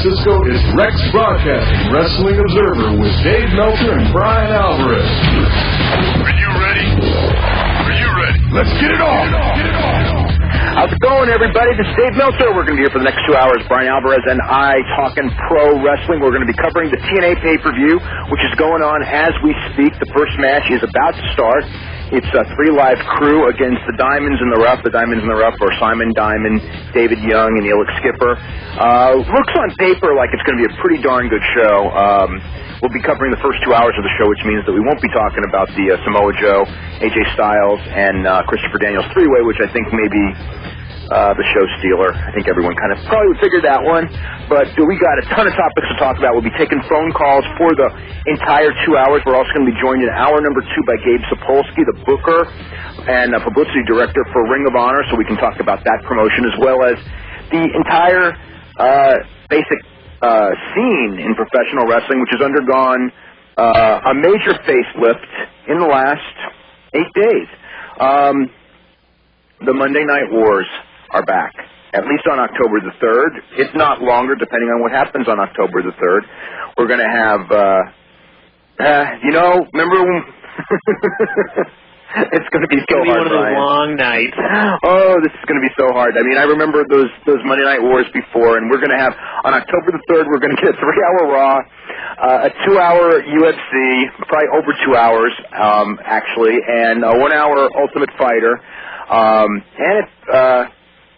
Francisco, it's Rex Broadcasting Wrestling Observer with Dave Meltzer and Bryan Alvarez. Are you ready? Are you ready? Let's get it on. How's it going, everybody? This is Dave Meltzer. We're going to be here for the next 2 hours. Bryan Alvarez and I talking pro wrestling. We're going to be covering the TNA pay-per-view, which is going on as we speak. The first match is about to start. It's a 3 live crew against the Diamonds in the Rough. The Diamonds in the Rough are Simon Diamond, David Young, and Elix Skipper. Looks on paper like it's going to be a pretty darn good show. We'll be covering the first 2 hours of the show, which means that we won't be talking about the Samoa Joe, AJ Styles, and Christopher Daniels three-way, which I think may be the show stealer. I think everyone kind of probably would figure that one. But we got a ton of topics to talk about. We'll be taking phone calls for the entire 2 hours. We're also going to be joined in hour number 2 by Gabe SAPOLSKY, the booker and publicity director for Ring of Honor, so we can talk about that promotion as well as the entire basic scene in professional wrestling, which has undergone a major facelift in the last 8 days. The Monday Night Wars are back, at least on October the 3rd. If not longer, depending on what happens on October the 3rd. We're going to have, remember when... It's going to be so hard, one of those long nights. Oh, this is going to be so hard. I mean, I remember those Monday Night Wars before, and we're going to have, on October the 3rd, we're going to get a 3-hour Raw, a 2-hour UFC, probably over 2 hours, actually, and a 1-hour Ultimate Fighter. And if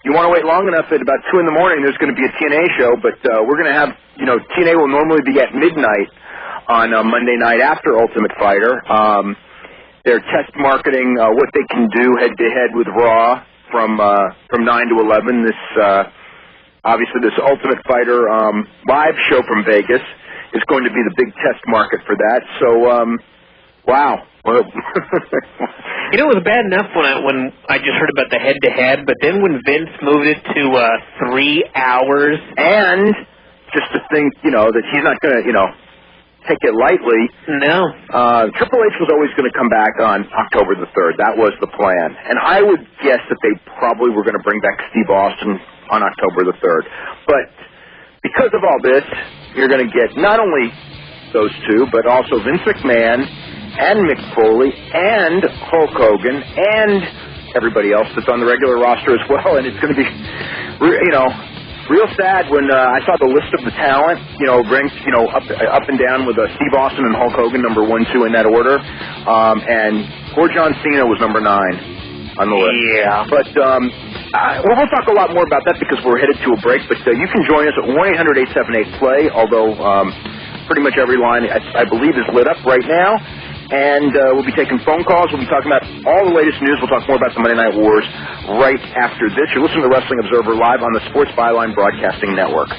you want to wait long enough, at about 2 in the morning, there's going to be a TNA show, but we're going to have, TNA will normally be at midnight on Monday night after Ultimate Fighter. They're test marketing what they can do head-to-head with Raw from 9 to 11. This obviously, this Ultimate Fighter live show from Vegas is going to be the big test market for that. So, wow. It was bad enough when I just heard about the head-to-head, but then when Vince moved it to 3 hours, and just to think, that he's not going to, take it lightly. No. Triple H was always going to come back on October the 3rd. That was the plan. And I would guess that they probably were going to bring back Steve Austin on October the 3rd. But because of all this, you're going to get not only those two, but also Vince McMahon and Mick Foley and Hulk Hogan and everybody else that's on the regular roster as well. And it's going to be, real sad when I saw the list of the talent, ranked, up and down with Steve Austin and Hulk Hogan, number 1, 2 in that order. And poor John Cena was number 9 on the list. Yeah. But we'll talk a lot more about that because we're headed to a break. But you can join us at 1-800-878-PLAY, although pretty much every line, I believe, is lit up right now. And we'll be taking phone calls. We'll be talking about all the latest news. We'll talk more about the Monday Night Wars right after this. You're listening to Wrestling Observer live on the Sports Byline Broadcasting Network.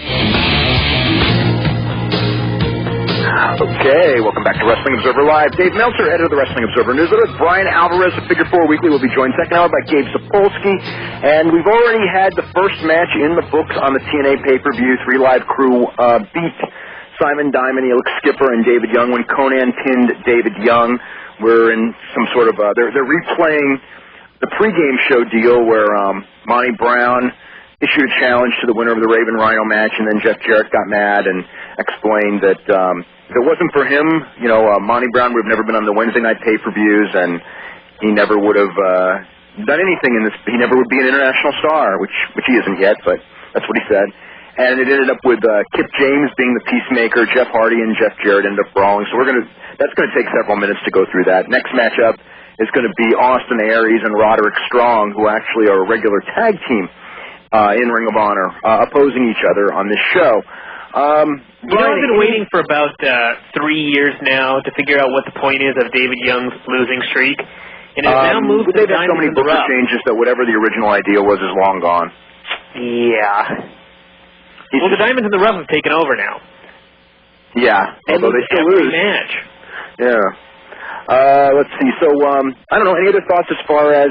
Okay, welcome back to Wrestling Observer Live. Dave Meltzer, editor of the Wrestling Observer Newsletter. Bryan Alvarez of Figure 4 Weekly will be joined second hour by Gabe SAPOLSKY. And we've already had the first match in the books on the TNA pay-per-view. 3 live crew beat Simon Diamond, Elix Skipper, and David Young when Conan pinned David Young. We're in some sort of they're replaying the pregame show deal where Monty Brown issued a challenge to the winner of the Raven Rhino match, and then Jeff Jarrett got mad and explained that if it wasn't for him, Monty Brown would have never been on the Wednesday night pay-per-views, and he never would have done anything in this. He never would be an international star, which he isn't yet, but that's what he said. And it ended up with Kip James being the peacemaker. Jeff Hardy and Jeff Jarrett ended up brawling. So that's going to take several minutes to go through that. Next matchup is going to be Austin Aries and Roderick Strong, who actually are a regular tag team in Ring of Honor, opposing each other on this show. I've been waiting for about 3 years now to figure out what the point is of David Young's losing streak. And it's now moved to they've had so many booker changes that whatever the original idea was is long gone. Yeah. Well, the Diamonds in the Rough have taken over now. Yeah, although they still lose. Match. Yeah. Let's see. So, I don't know, any other thoughts as far as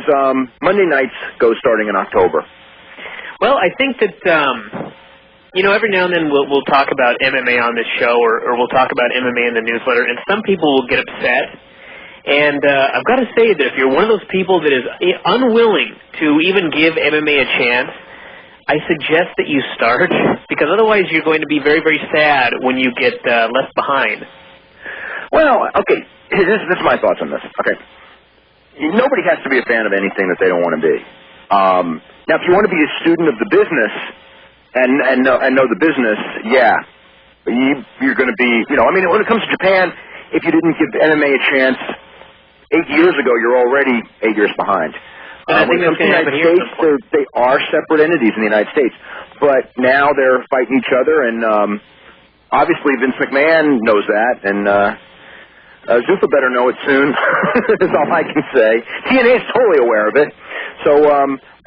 Monday nights go starting in October? Well, I think that, every now and then we'll talk about MMA on this show or we'll talk about MMA in the newsletter, and some people will get upset. And I've got to say that if you're one of those people that is unwilling to even give MMA a chance, I suggest that you start, because otherwise you're going to be very, very sad when you get left behind. Well, okay, this is my thoughts on this. Okay, nobody has to be a fan of anything that they don't want to be. Now, if you want to be a student of the business and know the business, yeah, you're going to be, I mean, when it comes to Japan, if you didn't give MMA a chance 8 years ago, you're already 8 years behind. And I think when it comes to the United States, they are separate entities in the United States, but now they're fighting each other, and obviously Vince McMahon knows that, and Zuffa better know it soon. That's all I can say. TNA is totally aware of it. So,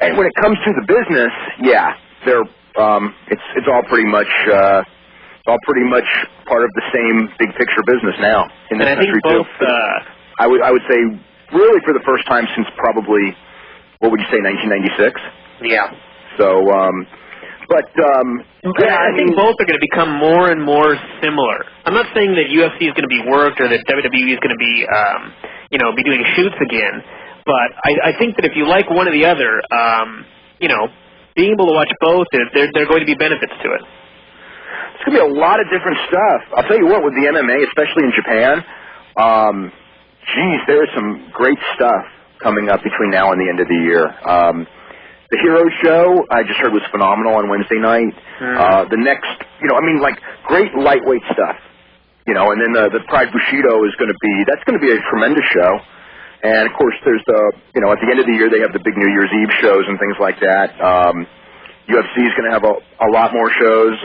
and when it comes to the business, yeah, they're it's all pretty much part of the same big picture business now in this country too. I would say really for the first time since probably, what would you say, 1996? Yeah. So, I think both are going to become more and more similar. I'm not saying that UFC is going to be worked or that WWE is going to be, be doing shoots again. But I think that if you like one or the other, being able to watch both, there are going to be benefits to it. It's going to be a lot of different stuff. I'll tell you what, with the MMA, especially in Japan, there is some great stuff coming up between now and the end of the year. The Hero Show, I just heard, was phenomenal on Wednesday night. The next, great lightweight stuff. And then the Pride Bushido is going to be, that's going to be a tremendous show. And, of course, there's at the end of the year, they have the big New Year's Eve shows and things like that. UFC is going to have a lot more shows.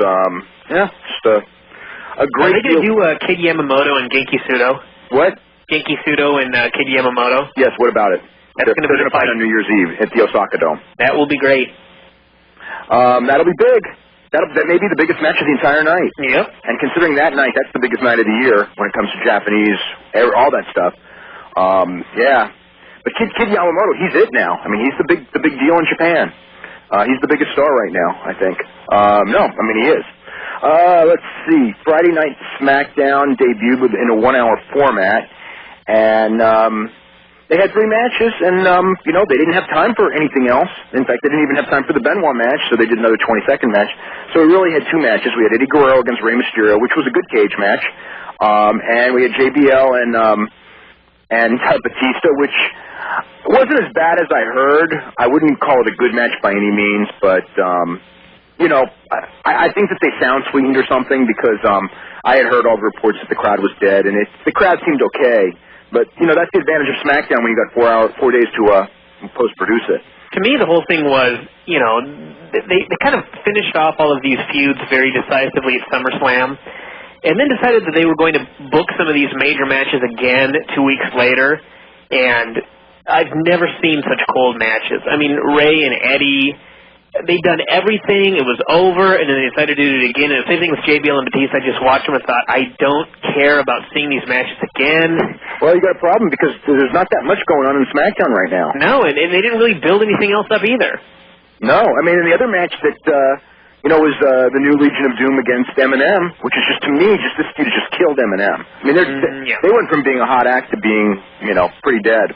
Just a great Are they going to do Kid Yamamoto and Genki Sudo? What? Genki Sudo and Kid Yamamoto? Yes, what about it? They're going to fight on New Year's Eve at the Osaka Dome. That will be great. That'll be big. That may be the biggest match of the entire night. Yep. And considering that night, that's the biggest night of the year when it comes to Japanese, all that stuff. Yeah. But Kid Yamamoto, he's it now. I mean, he's the big deal in Japan. He's the biggest star right now, I think. He is. Let's see. Friday Night SmackDown debuted in a 1-hour format, and they had 3 matches, and they didn't have time for anything else. In fact, they didn't even have time for the Benoit match, so they did another 20-second match. So we really had 2 matches. We had Eddie Guerrero against Rey Mysterio, which was a good cage match, and we had JBL and Batista, which wasn't as bad as I heard. I wouldn't call it a good match by any means, but I think that they sound sweetened or something, because I had heard all the reports that the crowd was dead, and the crowd seemed okay. But, that's the advantage of SmackDown when you got 4 days to post-produce it. To me, the whole thing was, they kind of finished off all of these feuds very decisively at SummerSlam, and then decided that they were going to book some of these major matches again 2 weeks later, and I've never seen such cold matches. I mean, Ray and Eddie, they'd done everything, it was over, and then they decided to do it again. And the same thing with JBL and Batista. I just watched them and thought, I don't care about seeing these matches again. Well, you got a problem, because there's not that much going on in SmackDown right now. No, and they didn't really build anything else up either. No, I mean, and the other match that, was the new Legion of Doom against M&M, which is just, to me, this feud just killed M&M. I mean, they went from being a hot act to being, pretty dead.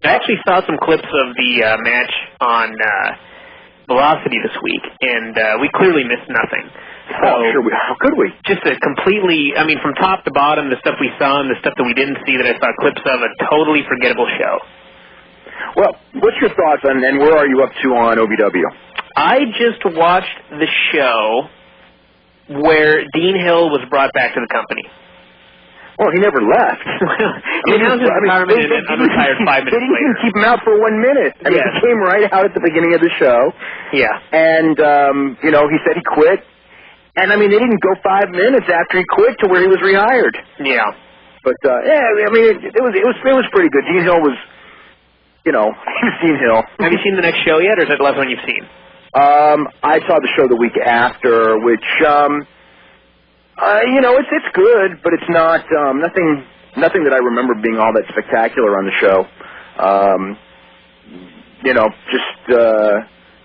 I actually saw some clips of the match on Velocity this week, and we clearly missed nothing. So, sure. How could we? Just a completely, from top to bottom, the stuff we saw and the stuff that we didn't see that I saw clips of, a totally forgettable show. Well, what's your thoughts on, and where are you up to on OVW? I just watched the show where Dean Hill was brought back to the company. Well, he never left. He announced his retirement and unretired 5 minutes later. They didn't even keep him out for 1 minute. He came right out at the beginning of the show. Yeah. And, he said he quit. And, they didn't go 5 minutes after he quit to where he was rehired. Yeah. But, it was pretty good. Dean Hill was, he was Dean Hill. Have you seen the next show yet, or is that the last one you've seen? I saw the show the week after, which, it's good, but it's not nothing that I remember being all that spectacular on the show.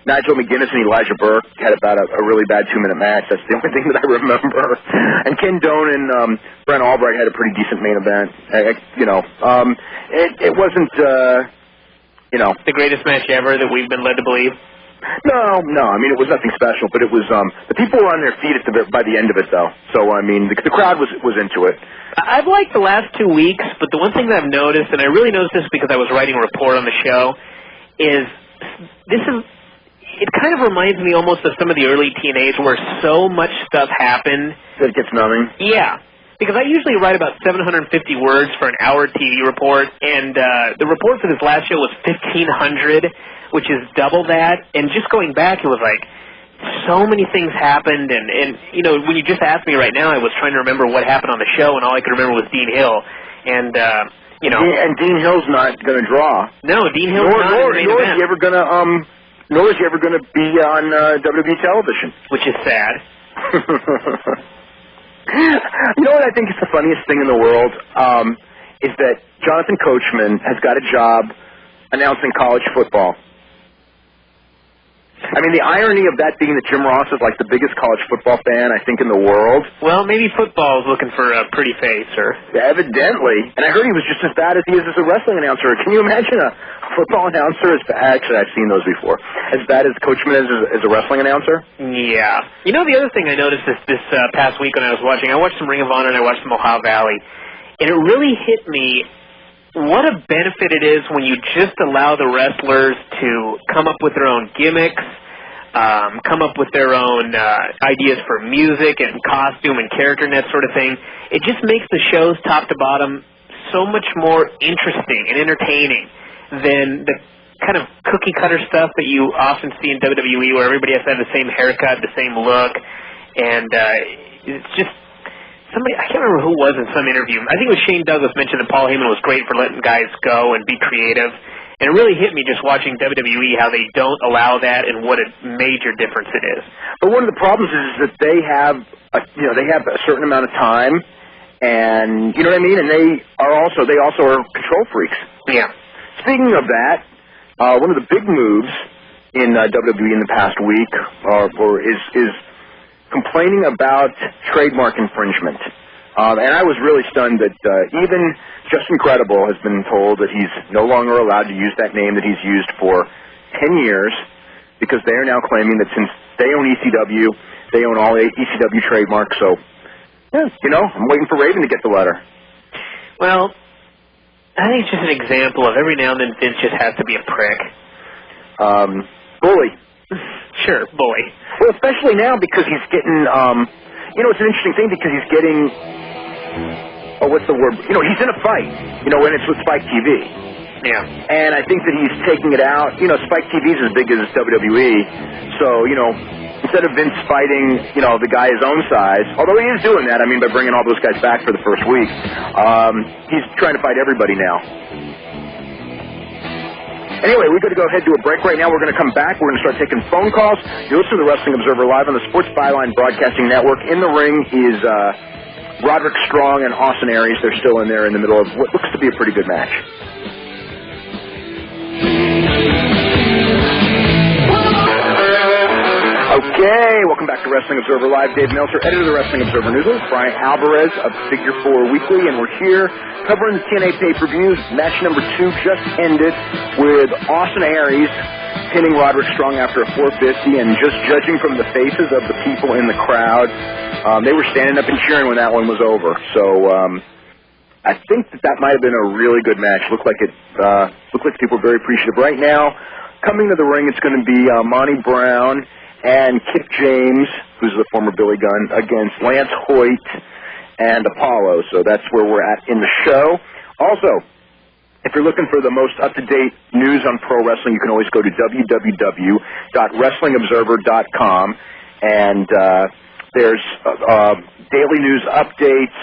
Nigel McGuinness and Elijah Burke had about a really bad 2-minute match. That's the only thing that I remember. And Ken Doan and Brent Albright had a pretty decent main event. It wasn't, the greatest match ever that we've been led to believe. No. I mean, it was nothing special, but it was the people were on their feet by the end of it, though. So I mean, the crowd was into it. I've liked the last 2 weeks, but the one thing that I've noticed, and I really noticed this because I was writing a report on the show, is it kind of reminds me almost of some of the early TNAs where so much stuff happened that it gets numbing. Yeah. Because I usually write about 750 words for an hour TV report, and the report for this last show was 1,500, which is double that. And just going back, it was like so many things happened. And you know, when you just asked me right now, I was trying to remember what happened on the show, and all I could remember was Dean Hill. And, you know. And Dean Hill's not going to draw. No, Dean Hill's not in the main event. Nor is he ever going to be on WWE television. Which is sad. You know what I think is the funniest thing in the world? Is that Jonathan Coachman has got a job announcing college football. I mean, the irony of that being that Jim Ross is like the biggest college football fan, I think, in the world. Well, maybe football is looking for a pretty face, or... Yeah, evidently. And I heard he was just as bad as he is as a wrestling announcer. Can you imagine a football announcer? Actually, I've seen those before. As bad as Coachman is as a wrestling announcer? Yeah. You know, the other thing I noticed this past week when I was watching, I watched some Ring of Honor and I watched some Ohio Valley, and it really hit me what a benefit it is when you just allow the wrestlers to come up with their own gimmicks, come up with their own ideas for music and costume and character and that sort of thing. It just makes the shows top to bottom so much more interesting and entertaining than the kind of cookie-cutter stuff that you often see in WWE where everybody has to have the same haircut, the same look, and it's just... Somebody, I can't remember who it was in some interview. I think it was Shane Douglas mentioned that Paul Heyman was great for letting guys go and be creative. And it really hit me just watching WWE how they don't allow that and what a major difference it is. But one of the problems is that they have a certain amount of time, and you know what I mean. And they also are control freaks. Yeah. Speaking of that, one of the big moves in WWE in the past week is complaining about trademark infringement. And I was really stunned that even Justin Credible has been told that he's no longer allowed to use that name that he's used for 10 years because they are now claiming that since they own ECW, they own all ECW trademarks. So, yeah, you know, I'm waiting for Raven to get the letter. Well, I think it's just an example of every now and then Vince just has to be a prick. Bully. Sure, bully. Well, especially now because he's getting, it's an interesting thing because he's getting, what's the word? You know, he's in a fight, and it's with Spike TV. Yeah. And I think that he's taking it out. You know, Spike TV's as big as WWE. So, instead of Vince fighting, the guy his own size, although he is doing that, I mean, by bringing all those guys back for the first week, he's trying to fight everybody now. Anyway, we've got to go ahead and do a break right now. We're going to come back. We're going to start taking phone calls. You listen to the Wrestling Observer Live on the Sports Byline Broadcasting Network. In the ring is Roderick Strong and Austin Aries. They're still in there in the middle of what looks to be a pretty good match. Okay, welcome back to Wrestling Observer Live. Dave Meltzer, editor of the Wrestling Observer News. Bryan Alvarez of Figure 4 Weekly, and we're here covering the TNA pay-per-views. Match number 2 just ended with Austin Aries pinning Roderick Strong after a 450, and just judging from the faces of the people in the crowd, they were standing up and cheering when that one was over. So I think that might have been a really good match. Looked like people were very appreciative. Right now, coming to the ring, it's going to be Monty Brown and Kip James, who's the former Billy Gunn, against Lance Hoyt and Apollo. So that's where we're at in the show. Also, if you're looking for the most up-to-date news on pro wrestling, you can always go to www.wrestlingobserver.com, and there's daily news updates.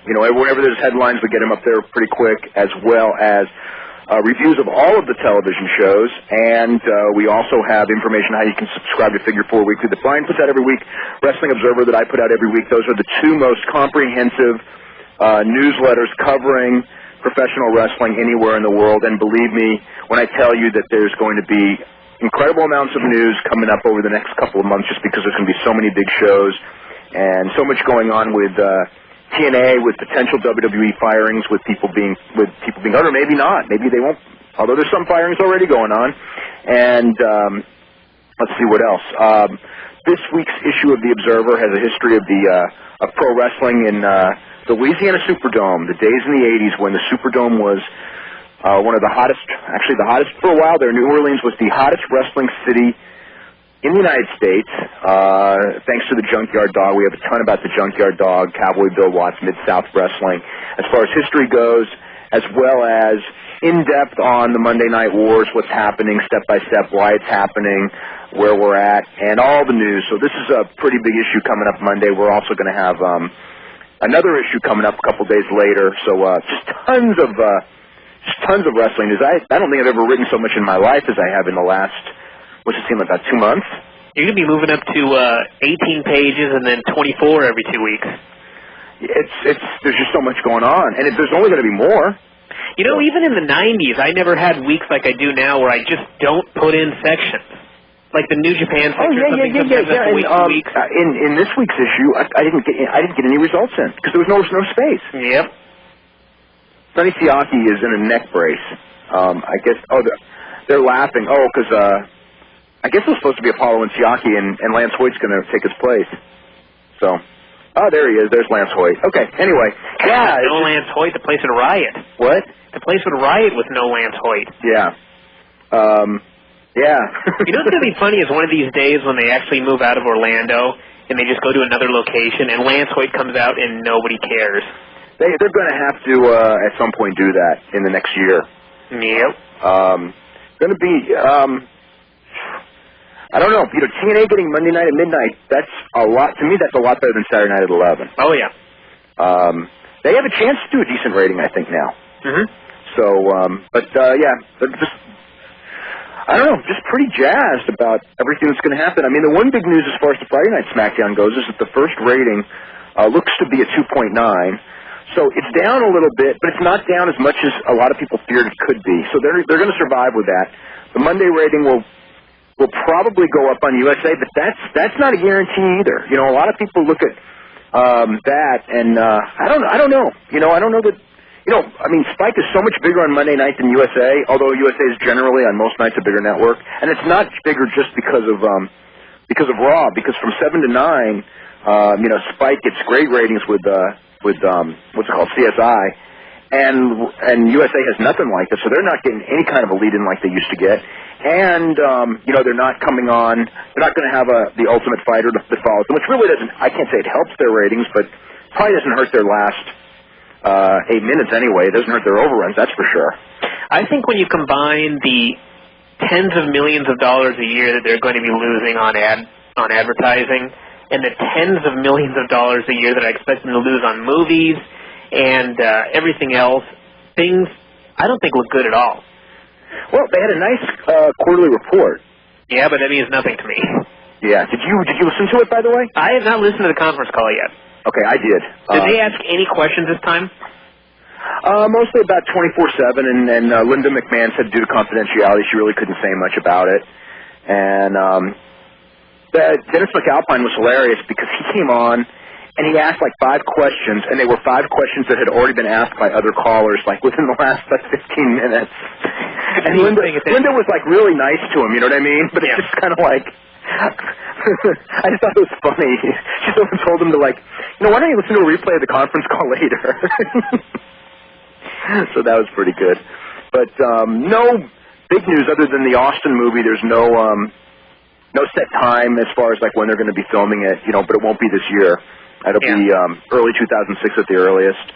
Whenever there's headlines, we get them up there pretty quick, as well as reviews of all of the television shows, and we also have information how you can subscribe to Figure 4 Weekly that Bryan puts out every week, Wrestling Observer that I put out every week. Those are the two most comprehensive newsletters covering professional wrestling anywhere in the world, and believe me when I tell you that there's going to be incredible amounts of news coming up over the next couple of months just because there's going to be so many big shows and so much going on with TNA, with potential WWE firings, with people being out, or maybe not. Maybe they won't. Although there's some firings already going on, and let's see what else. This week's issue of the Observer has a history of of pro wrestling in the Louisiana Superdome, the days in the 80s when the Superdome was one of the hottest, actually the hottest for a while there. New Orleans was the hottest wrestling city in the United States, thanks to the Junkyard Dog. We have a ton about the Junkyard Dog, Cowboy Bill Watts, Mid-South Wrestling, as far as history goes, as well as in-depth on the Monday Night Wars, what's happening, step-by-step, why it's happening, where we're at, and all the news. So this is a pretty big issue coming up Monday. We're also going to have another issue coming up a couple days later. So just tons of wrestling news. I don't think I've ever written so much in my life as I have in the last, what's it seem, about 2 months? You're going to be moving up to 18 pages and then 24 every 2 weeks. There's just so much going on, and there's only going to be more. You know, even in the 90s, I never had weeks like I do now where I just don't put in sections. Like the New Japan section, week. In this week's issue, I didn't get any results in because there was no space. Yep. Sonny Siaki is in a neck brace. I guess. Oh, they're laughing. Oh, because I guess it was supposed to be Apollo and Siaki, and Lance Hoyt's going to take his place. So, there he is. There's Lance Hoyt. Okay. Anyway, yeah. No Lance Hoyt. The place would riot. What? The place would riot with no Lance Hoyt. Yeah. Yeah. You know what's going to be funny is one of these days when they actually move out of Orlando and they just go to another location and Lance Hoyt comes out and nobody cares. They're going to have to at some point do that in the next year. Yep. Going to be, I don't know. You know, TNA getting Monday night at midnight, that's a lot. To me, that's a lot better than Saturday night at 11. Oh, yeah. They have a chance to do a decent rating, I think, now. Mm-hmm. So, yeah, they're just, I don't know, just pretty jazzed about everything that's going to happen. I mean, the one big news as far as the Friday Night SmackDown goes is that the first rating looks to be a 2.9. So it's down a little bit, but it's not down as much as a lot of people feared it could be. So they're going to survive with that. The Monday rating will probably go up on USA, but that's not a guarantee either. You know, a lot of people look at that, and I don't know. You know, I don't know that. You know, I mean, Spike is so much bigger on Monday night than USA, although USA is generally on most nights a bigger network, and it's not bigger just because of Raw. Because from 7 to 9, you know, Spike gets great ratings with what's it called, CSI, and USA has nothing like this, so they're not getting any kind of a lead-in like they used to get. And you know, they're not coming on. They're not going to have the Ultimate Fighter that follows them, which really doesn't. I can't say it helps their ratings, but probably doesn't hurt their last 8 minutes anyway. It doesn't hurt their overruns, that's for sure. I think when you combine the tens of millions of dollars a year that they're going to be losing on advertising and the tens of millions of dollars a year that I expect them to lose on movies and everything else, things I don't think look good at all. Well, they had a nice quarterly report. Yeah, but that means nothing to me. Yeah. Did you listen to it, by the way? I have not listened to the conference call yet. Okay, I did. Did they ask any questions this time? Mostly about 24/7, and Linda McMahon said due to confidentiality she really couldn't say much about it. And Dennis McAlpine was hilarious because he came on and he asked like 5 questions, and they were 5 questions that had already been asked by other callers like within the last 15 minutes. And Linda was like really nice to him, you know what I mean? But it's just kind of like, I just thought it was funny. She sort of told him to like, you know, why don't you listen to a replay of the conference call later? So that was pretty good. But no big news other than the Austin movie. There's no set time as far as like when they're going to be filming it, you know, but it won't be this year. It'll be early 2006 at the earliest.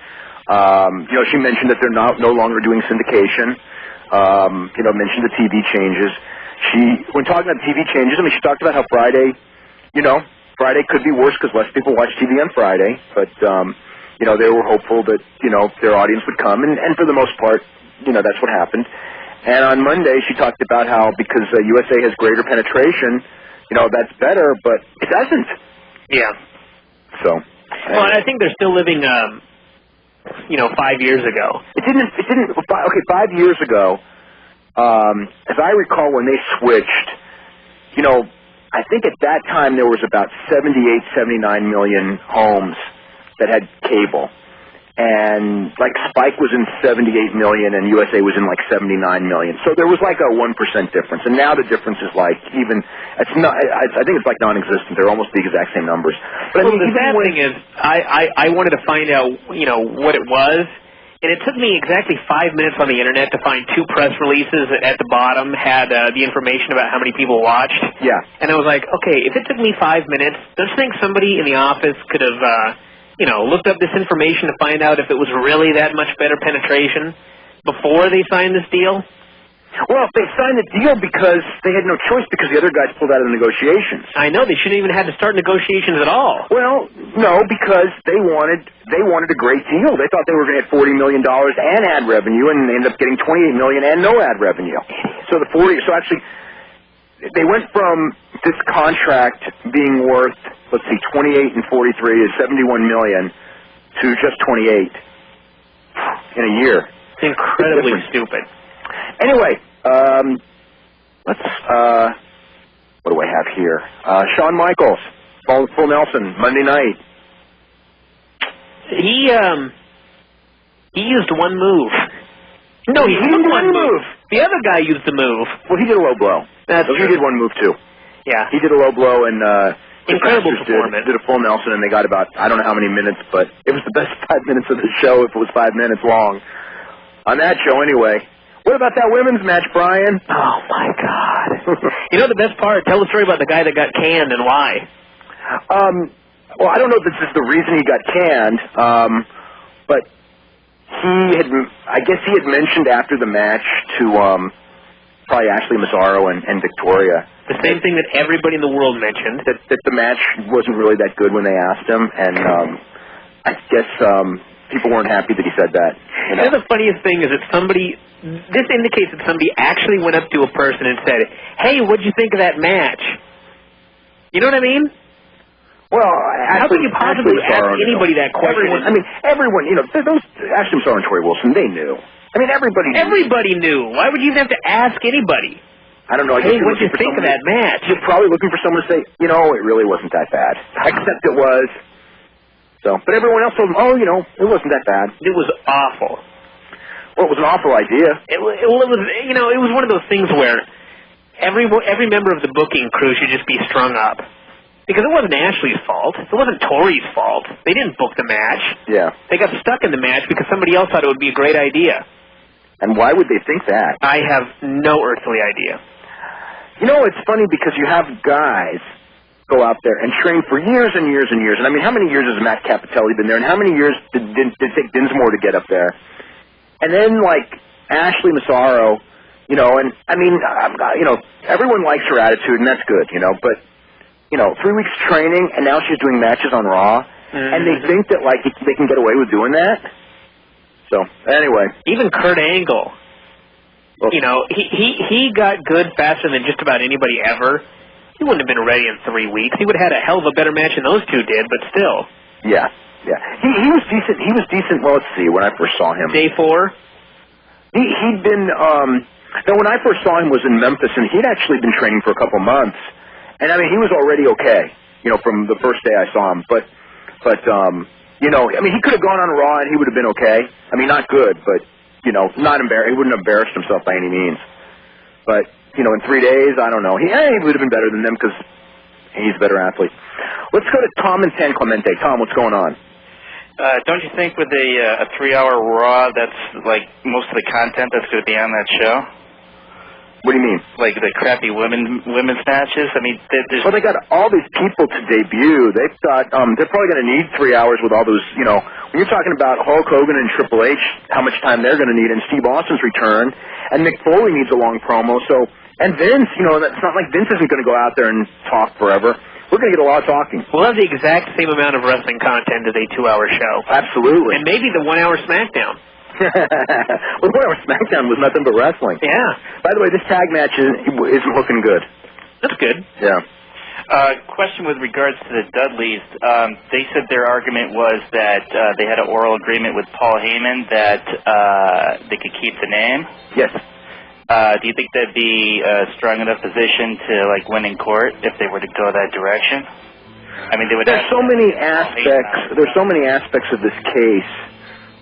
You know, she mentioned that they're no longer doing syndication. You know, mentioned the TV changes. When talking about TV changes, I mean, she talked about how Friday could be worse because less people watch TV on Friday. But, you know, they were hopeful that, you know, their audience would come. And for the most part, you know, that's what happened. And on Monday, she talked about how because USA has greater penetration, you know, that's better, but it doesn't. Yeah. So. Well, I think they're still living, you know, 5 years ago. It didn't. Okay, 5 years ago. As I recall, when they switched, you know, I think at that time there was about 78, 79 million homes that had cable. and like Spike was in 78 million and USA was in like 79 million. So there was like a 1% difference, and now the difference is like it's not. I think it's like non-existent. They're almost the exact same numbers. But well, the sad thing is, I wanted to find out what it was. And it took me exactly 5 minutes on the Internet to find 2 press releases at the bottom had the information about how many people watched. Yeah. And I was like, okay, if it took me 5 minutes, don't you think somebody in the office could have, looked up this information to find out if it was really that much better penetration before they signed this deal? Well, they signed the deal because they had no choice because the other guys pulled out of the negotiations. I know. They shouldn't even have to start negotiations at all. Well, no, because they wanted a great deal. They thought they were going to get $40 million and ad revenue, and they ended up getting $28 million and no ad revenue. So actually, they went from this contract being worth, 28 and 43 is $71 million to just 28 in a year. It's incredibly stupid. Anyway, what do I have here? Shawn Michaels, Full Nelson, Monday night. He used one move. No, he used one move. The other guy used the move. Well, he did a low blow. He did one move too. Yeah, he did a low blow and incredible performance. Did a full Nelson, and they got about I don't know how many minutes, but it was the best 5 minutes of the show if it was 5 minutes long. On that show, anyway. What about that women's match, Bryan? Oh, my God. You know the best part? Tell the story about the guy that got canned and why. Well, I don't know if this is the reason he got canned, but I guess he had mentioned after the match to probably Ashley Mazzaro and Victoria. The same thing that everybody in the world mentioned. That the match wasn't really that good when they asked him, and I guess people weren't happy that he said that. You know, the funniest thing is that this indicates that somebody actually went up to a person and said, hey, what'd you think of that match? You know what I mean? Well, how could you possibly ask anybody that question? Everyone, those Ashley Mazzaro and Tori Wilson, they knew. I mean, everybody knew. Everybody knew. Why would you even have to ask anybody? I don't know. Hey, what'd you think of that match? You're probably looking for someone to say, it really wasn't that bad. Except it was. So, but everyone else told them, it wasn't that bad. It was awful. Well, it was an awful idea. It was, it was one of those things where every member of the booking crew should just be strung up. Because it wasn't Ashley's fault. It wasn't Tori's fault. They didn't book the match. Yeah. They got stuck in the match because somebody else thought it would be a great idea. And why would they think that? I have no earthly idea. It's funny because you have guys go out there and train for years and years and years. And, how many years has Matt Capitelli been there? And how many years did it take Dinsmore to get up there? And then, Ashley Mazzaro, everyone likes her attitude, and that's good, but 3 weeks training, and now she's doing matches on Raw, and they think that, they can get away with doing that? So, anyway. Even Kurt Angle, he got good faster than just about anybody ever. He wouldn't have been ready in 3 weeks. He would have had a hell of a better match than those two did, but still. Yeah. He was decent. He was decent, well, let's see, when I first saw him. Day 4? He'd been, when I first saw him was in Memphis, and he'd actually been training for a couple months. And, he was already okay, from the first day I saw him. But he could have gone on Raw and he would have been okay. Not good, but, not embarrassed. He wouldn't have embarrassed himself by any means. But, in 3 days, I don't know. He would have been better than them because he's a better athlete. Let's go to Tom in San Clemente. Tom, what's going on? Don't you think with a 3-hour Raw, that's most of the content that's going to be on that show? What do you mean? Like the crappy women's matches? Well, they got all these people to debut. They've got, they're probably going to need 3 hours with all those, when you're talking about Hulk Hogan and Triple H, how much time they're going to need, and Steve Austin's return, and Mick Foley needs a long promo, and Vince, it's not like Vince isn't going to go out there and talk forever. We're going to get a lot of talking. We'll have the exact same amount of wrestling content as a 2-hour show. Absolutely. And maybe the 1-hour SmackDown. Well, 1-hour SmackDown was nothing but wrestling. Yeah. By the way, this tag match isn't looking good. That's good. Yeah. Question with regards to the Dudleys. They said their argument was that they had an oral agreement with Paul Heyman that they could keep the name. Yes. Do you think that'd be a strong enough position to win in court if they were to go that direction? They would. There's so many aspects. There's so many aspects of this case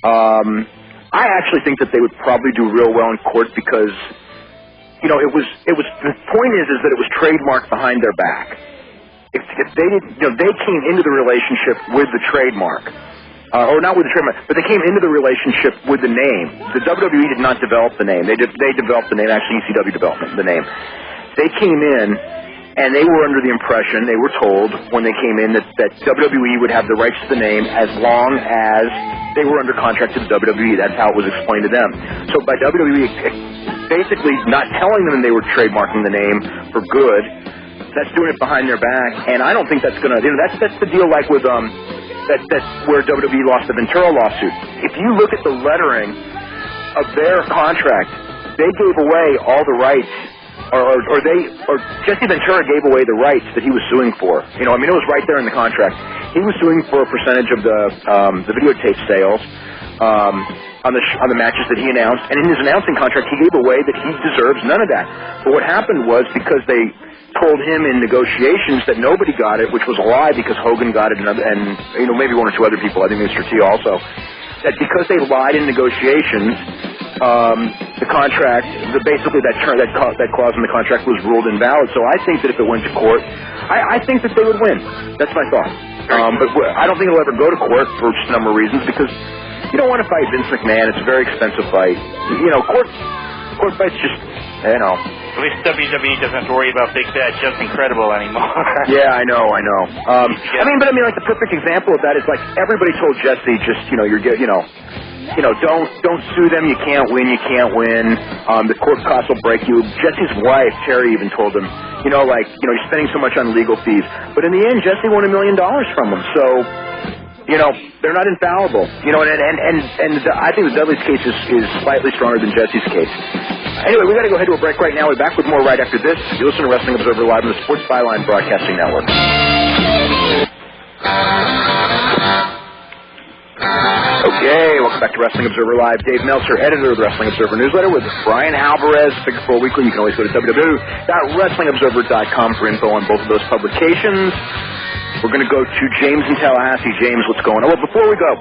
I actually think that they would probably do real well in court because, you know, it was the point is that it was trademarked behind their back. If they did, you know, they came into the relationship with the trademark, or not with the trademark, but they came into the relationship with the name. The WWE did not develop the name. They developed the name. Actually, ECW developed the name. They came in, and they were under the impression, they were told when they came in that WWE would have the rights to the name as long as they were under contract to the WWE. That's how it was explained to them. So by WWE basically not telling them they were trademarking the name for good, that's doing it behind their back. And I don't think that's going to, you know, that's the deal like with, that's where WWE lost the Ventura lawsuit. If you look at the lettering of their contract, they gave away all the rights, or Jesse Ventura gave away the rights that he was suing for. You know, I mean, it was right there in the contract. He was suing for a percentage of the videotape sales on the matches that he announced, and in his announcing contract, he gave away that he deserves none of that. But what happened was, because they told him in negotiations that nobody got it, which was a lie because Hogan got it, and you know, maybe one or two other people, I think Mr. T also, that because they lied in negotiations, the contract, basically that clause in the contract was ruled invalid. So I think that if it went to court, I think that they would win. That's my thought. But I don't think it'll ever go to court for just a number of reasons, because you don't want to fight Vince McMahon. It's a very expensive fight. You know, court fights just, you know. At least WWE doesn't have to worry about Big Bad Just Incredible anymore. Yeah, I know. I mean, like the perfect example of that is like everybody told Jesse, just don't sue them. You can't win. The court costs will break you. Jesse's wife Terry even told him, you're spending so much on legal fees. But in the end, Jesse won $1 million from him. So, they're not infallible. And I think the Dudley's case is slightly stronger than Jesse's case. Anyway, we got to go ahead to a break right now. We're back with more right after this. You listen to Wrestling Observer Live on the Sports Byline Broadcasting Network. Okay, welcome back to Wrestling Observer Live. Dave Meltzer, editor of the Wrestling Observer newsletter, with Bryan Alvarez, Figure 4 Weekly. You can always go to www.wrestlingobserver.com for info on both of those publications. We're going to go to James in Tallahassee. James, what's going on? Well, before we go,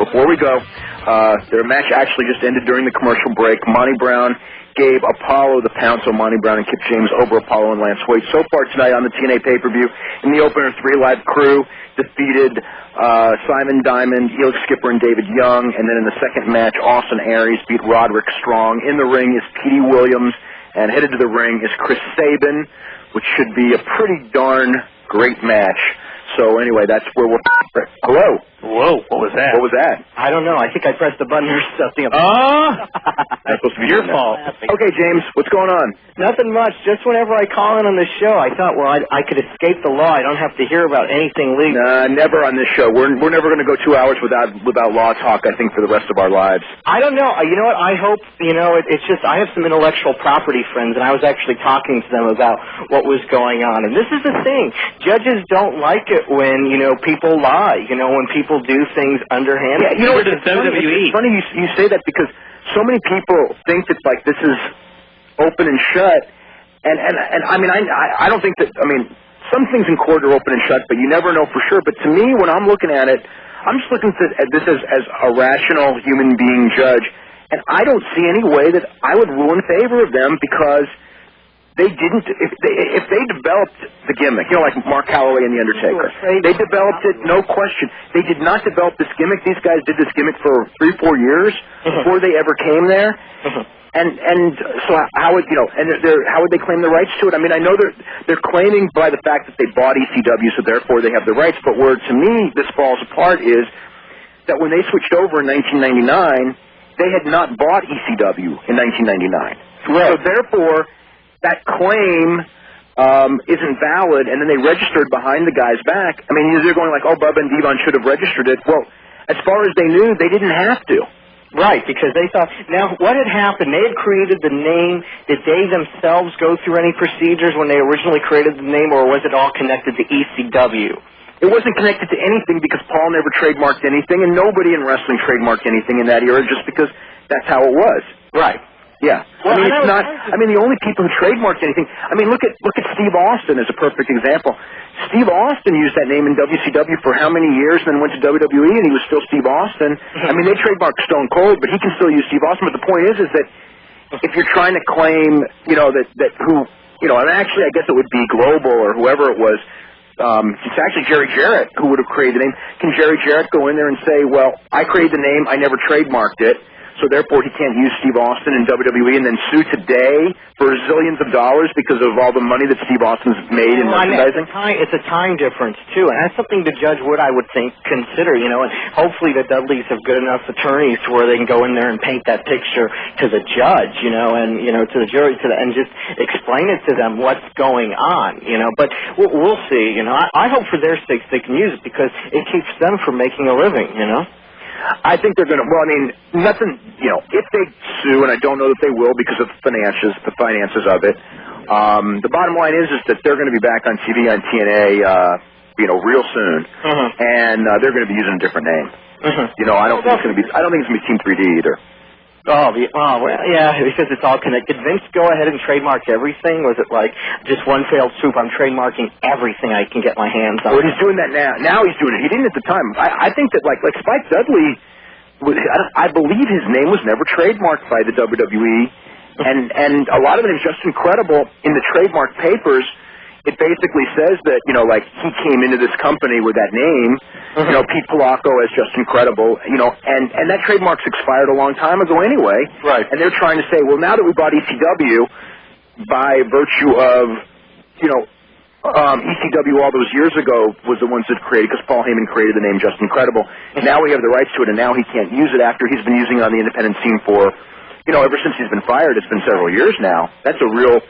their match actually just ended during the commercial break. Monty Brown gave Apollo the pound, so Monty Brown and Kip James over Apollo and Lance Wade. So far tonight on the TNA pay-per-view, in the opener, 3 Live Crew defeated Simon Diamond, Elix Skipper, and David Young. And then in the second match, Austin Aries beat Roderick Strong. In the ring is Petey Williams, and headed to the ring is Chris Sabin, which should be a pretty darn great match. So anyway, that's where we're... Hello. Whoa, what was that? What was that? I don't know. I think I pressed the button or something. That's supposed to be your fault. Okay, James, what's going on? Nothing much. Just whenever I call in on this show, I thought, well, I could escape the law. I don't have to hear about anything legal. Never on this show. We're never going to go 2 hours without law talk, I think, for the rest of our lives. I don't know. You know what? I hope, it's just, I have some intellectual property friends, and I was actually talking to them about what was going on. And this is the thing. Judges don't like it when, people lie, when people do things underhand. Yeah, it's funny you say that, because so many people think that, like, this is open and shut. And I mean, I don't think that, some things in court are open and shut, but you never know for sure. But to me, when I'm looking at it, I'm just looking at this as a rational human being judge, and I don't see any way that I would rule in favor of them, because they didn't. If they developed the gimmick, like Mark Calloway and The Undertaker, they developed it, no question. They did not develop this gimmick. These guys did this gimmick for 3-4 years before they ever came there. And so how would how would they claim the rights to it? I mean, I know they're claiming by the fact that they bought ECW, so therefore they have the rights. But where to me this falls apart is that when they switched over in 1999, they had not bought ECW in 1999. Right. So therefore, that claim isn't valid, and then they registered behind the guy's back. I mean, they're going like, oh, Bubba and Devon should have registered it. Well, as far as they knew, they didn't have to. Right, because they thought, now, what had happened? They had created the name. Did they themselves go through any procedures when they originally created the name, or was it all connected to ECW? It wasn't connected to anything, because Paul never trademarked anything, and nobody in wrestling trademarked anything in that era, just because that's how it was. Right. Yeah. Well, it's not. The only people who trademarked anything. Look at Steve Austin as a perfect example. Steve Austin used that name in WCW for how many years, and then went to WWE, and he was still Steve Austin. They trademarked Stone Cold, but he can still use Steve Austin. But the point is that if you're trying to claim, that who, and actually I guess it would be Global or whoever it was. It's actually Jerry Jarrett who would have created the name. Can Jerry Jarrett go in there and say, well, I created the name, I never trademarked it, so therefore he can't use Steve Austin in WWE, and then sue today for zillions of dollars because of all the money that Steve Austin's made in merchandising? It's a time difference, too, and that's something the judge would, I would think, consider, and hopefully the Dudleys have good enough attorneys to where they can go in there and paint that picture to the judge, and, to the jury, and just explain it to them what's going on, but we'll see, I hope for their sakes they can use it because it keeps them from making a living, I think they're going to, nothing, if they sue, and I don't know that they will because of the finances of it, the bottom line is that they're going to be back on TV on TNA, real soon, and they're going to be using a different name. I don't think it's going to be Team 3D either. Yeah, because it's all connected. Did Vince go ahead and trademark everything? Was it like just one failed swoop? I'm trademarking everything I can get my hands on. Well, he's doing that now. Now he's doing it. He didn't at the time. I think that like Spike Dudley, I believe his name was never trademarked by the WWE, and a lot of it is just incredible in the trademark papers. It basically says that, he came into this company with that name, Pete Polacco as Just Incredible, and that trademark's expired a long time ago anyway. Right. And they're trying to say, well, now that we bought ECW, by virtue of, ECW all those years ago was the ones that created, because Paul Heyman created the name Just Incredible. Now we have the rights to it, and now he can't use it after he's been using it on the independent scene for, ever since he's been fired. It's been several years now. That's a real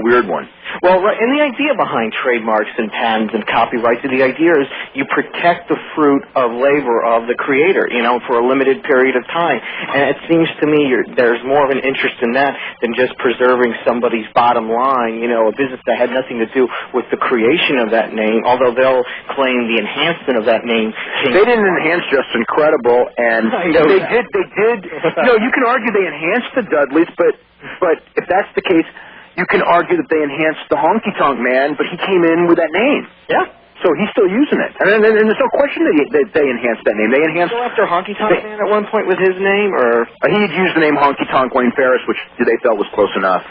weird one. Well, right, and the idea behind trademarks and patents and copyrights, the idea is you protect the fruit of labor of the creator, for a limited period of time. And it seems to me there's more of an interest in that than just preserving somebody's bottom line, a business that had nothing to do with the creation of that name, although they'll claim the enhancement of that name. They didn't enhance Just Incredible, and they did. You can argue they enhanced the Dudleys, but if that's the case, you can argue that they enhanced the Honky Tonk Man, but he came in with that name. Yeah. So he's still using it. And there's no question that they enhanced that name. They enhanced... Go after Honky Tonk Man at one point with his name, or... He had used the name Honky Tonk Wayne Ferris, which they felt was close enough.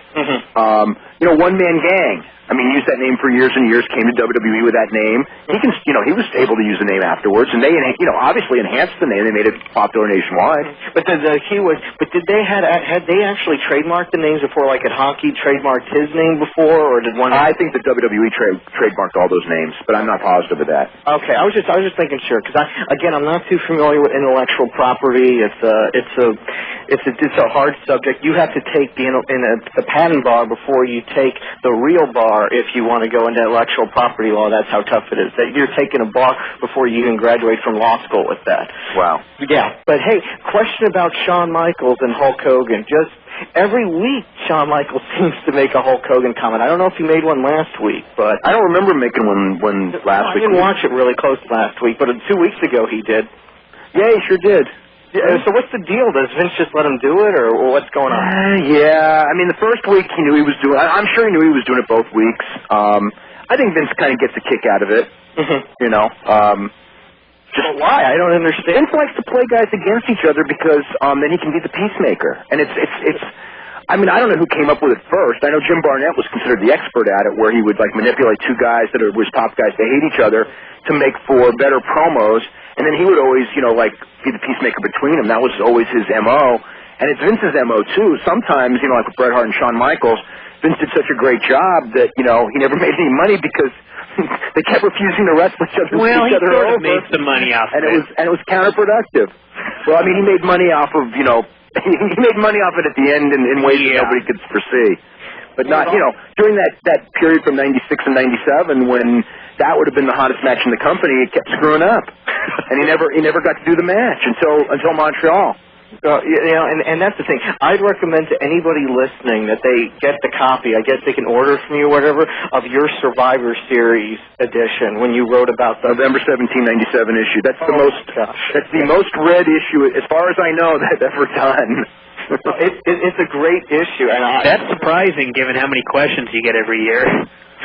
One Man Gang. Used that name for years and years, came to WWE with that name. He can, he was able to use the name afterwards, and they, obviously enhanced the name. They made it popular nationwide. But the key was, did they had they actually trademarked the names before? Like, had Honky trademarked his name before, or did one? I think the WWE trademarked all those names, but I'm not positive of that. Okay, I was just making sure, because I'm not too familiar with intellectual property. It's a hard subject. You have to take the patent bar before you take the real bar. If you want to go into intellectual property law, that's how tough it is. That you're taking a bar before you even graduate from law school with that. Wow. Yeah. But hey, question about Shawn Michaels and Hulk Hogan. Just every week, Shawn Michaels seems to make a Hulk Hogan comment. I don't know if he made one last week, but I don't remember making one last week. I didn't watch it really close last week, but 2 weeks ago he did. Yeah, he sure did. Yeah, so what's the deal? Does Vince just let him do it, or what's going on? Yeah, the first week he knew he was doing it. I'm sure he knew he was doing it both weeks. I think Vince kind of gets a kick out of it, But why? I don't understand. Vince likes to play guys against each other because then he can be the peacemaker. And it's I don't know who came up with it first. I know Jim Barnett was considered the expert at it, where he would manipulate two guys that were his top guys to hate each other to make for better promos. And then he would always, be the peacemaker between them. That was always his M.O. And it's Vince's M.O. too. Sometimes, like with Bret Hart and Shawn Michaels, Vince did such a great job that, he never made any money because they kept refusing to wrestle each other. Well, he sort of made some money off of it. And it was counterproductive. Well, he made money off of, he made money off it at the end in ways that nobody could foresee. But not, during that period from 96 and 97 when that would have been the hottest match in the company, it kept screwing up. And he never got to do the match until Montreal. And that's the thing. I'd recommend to anybody listening that they get the copy. I guess they can order from you or whatever of your Survivor Series edition when you wrote about the November 17, 97 issue. That's the most read issue as far as I know that's ever done. It's a great issue, and that's surprising given how many questions you get every year.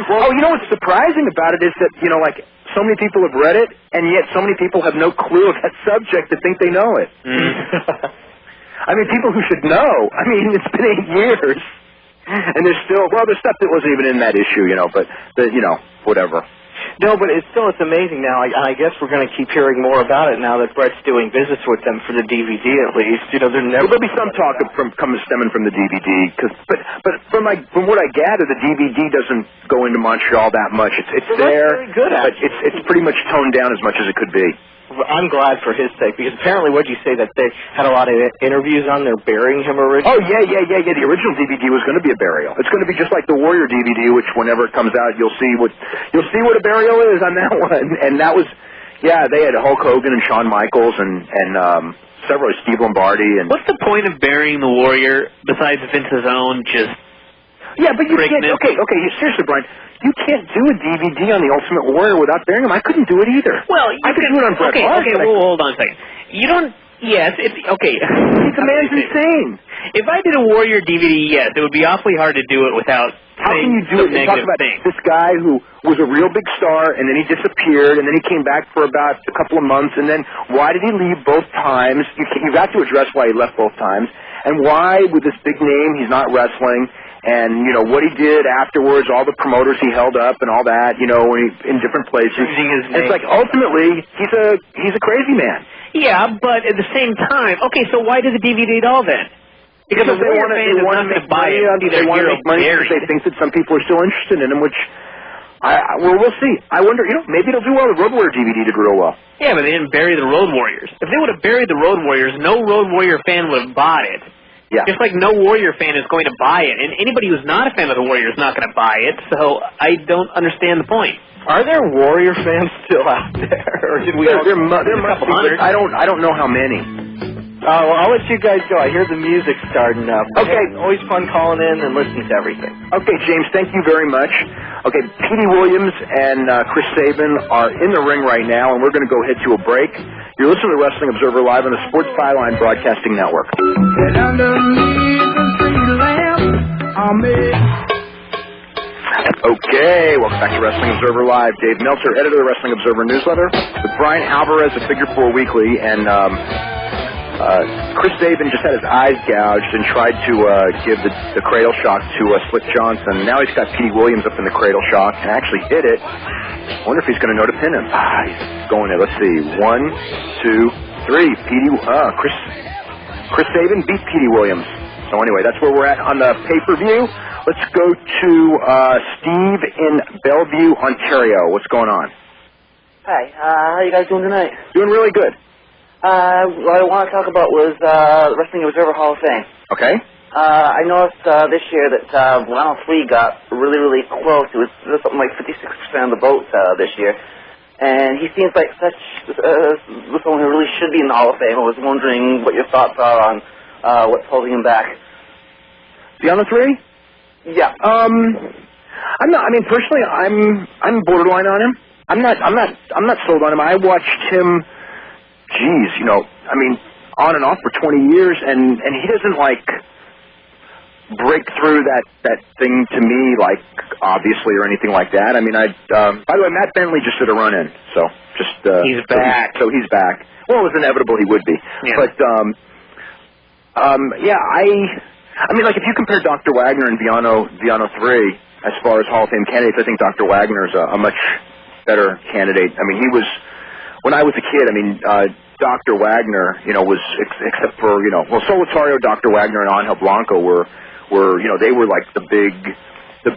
Well, you know what's surprising about it is that, you know, like, so many people have read it, and yet so many people have no clue of that subject that think they know it. I mean, people who should know. I mean, it's been 8 years, and there's stuff that wasn't even in that issue, you know, but, whatever. No, but it's amazing now. I guess we're going to keep hearing more about it now that Brett's doing business with them for the DVD at least. You know, there'll be some talk stemming from the DVD, but from what I gather, the DVD doesn't go into Montreal that much. It's there, very good, but it's pretty much toned down as much as it could be. I'm glad for his sake, because apparently, what did you say, that they had a lot of interviews on there burying him originally? Oh, yeah. The original DVD was going to be a burial. It's going to be just like the Warrior DVD, which whenever it comes out, you'll see what a burial is on that one. And that was, they had Hulk Hogan and Shawn Michaels and several, Steve Lombardi. And what's the point of burying the Warrior besides Vince's own just? Yeah, but you can't. Okay, seriously, Brian. You can't do a DVD on the Ultimate Warrior without burying him. I couldn't do it either. Well, I could do it on Bret Hart. Okay, hold on a second. You don't. Yes, it's okay. The man's insane. If I did a Warrior DVD, yes, it would be awfully hard to do it without. How can you do it? Talk about this guy who was a real big star, and then he disappeared, and then he came back for about a couple of months, and then why did he leave both times? You've got to address why he left both times, and why, with this big name, he's not wrestling. And, you know, what he did afterwards, all the promoters he held up and all that, you know, in different places. It's like, ultimately, he's a crazy man. Yeah, but at the same time, okay, so why do the DVD at all then? Because the Warrior fans are not going to buy it. They want to make money because they think that some people are still interested in him, which, we'll see. I wonder, you know, maybe it'll do well. The Road Warrior DVD did real well. Yeah, but they didn't bury the Road Warriors. If they would have buried the Road Warriors, no Road Warrior fan would have bought it. Yeah. Just like no Warrior fan is going to buy it. And anybody who's not a fan of the Warrior is not going to buy it, so I don't understand the point. Are there Warrior fans still out there? Or did we there must be. I don't know how many. Well, I'll let you guys go. I hear the music starting up. Okay. Always fun calling in and listening to everything. Okay, James, thank you very much. Okay, Petey Williams and Chris Sabin are in the ring right now, and we're going to go head to a break. You're listening to Wrestling Observer Live on the Sports Byline Broadcasting Network. Okay, welcome back to Wrestling Observer Live. Dave Meltzer, editor of the Wrestling Observer newsletter, with Bryan Alvarez of Figure 4 Weekly, and Chris Sabin just had his eyes gouged and tried to give the cradle shock to Slick Johnson. Now he's got Petey Williams up in the cradle shock and actually hit it. I wonder if he's going to know to pin him. He's going there. Let's see. 1, 2, 3. Chris Sabin beat Petey Williams. So anyway, that's where we're at on the pay-per-view. Let's go to Steve in Bellevue, Ontario. What's going on? Hi. How you guys doing tonight? Doing really good. What I want to talk about was Wrestling Observer Hall of Fame. Okay. I noticed this year that round 3 got really, really close. It was something like 56% of the votes this year. And he seems like someone who really should be in the Hall of Fame. I was wondering what your thoughts are on what's holding him back. The other 3? Yeah. I'm not. I mean, personally, I'm borderline on him. I'm not sold on him. I watched him. Geez, you know, I mean, on and off for 20 years, and he doesn't, like, break through that thing to me, like, obviously, or anything like that. I mean, by the way, Matt Bentley just did a run-in, so just... he's back. So he's back. Well, it was inevitable he would be. Yeah. But, yeah, I mean, like, if you compare Dr. Wagner and Viano 3, as far as Hall of Fame candidates, I think Dr. Wagner is a much better candidate. I mean, he was... When I was a kid, I mean, Dr. Wagner, you know, was, except for, you know, well, Solitario, Dr. Wagner, and Angel Blanco were, you know, they were like the big 3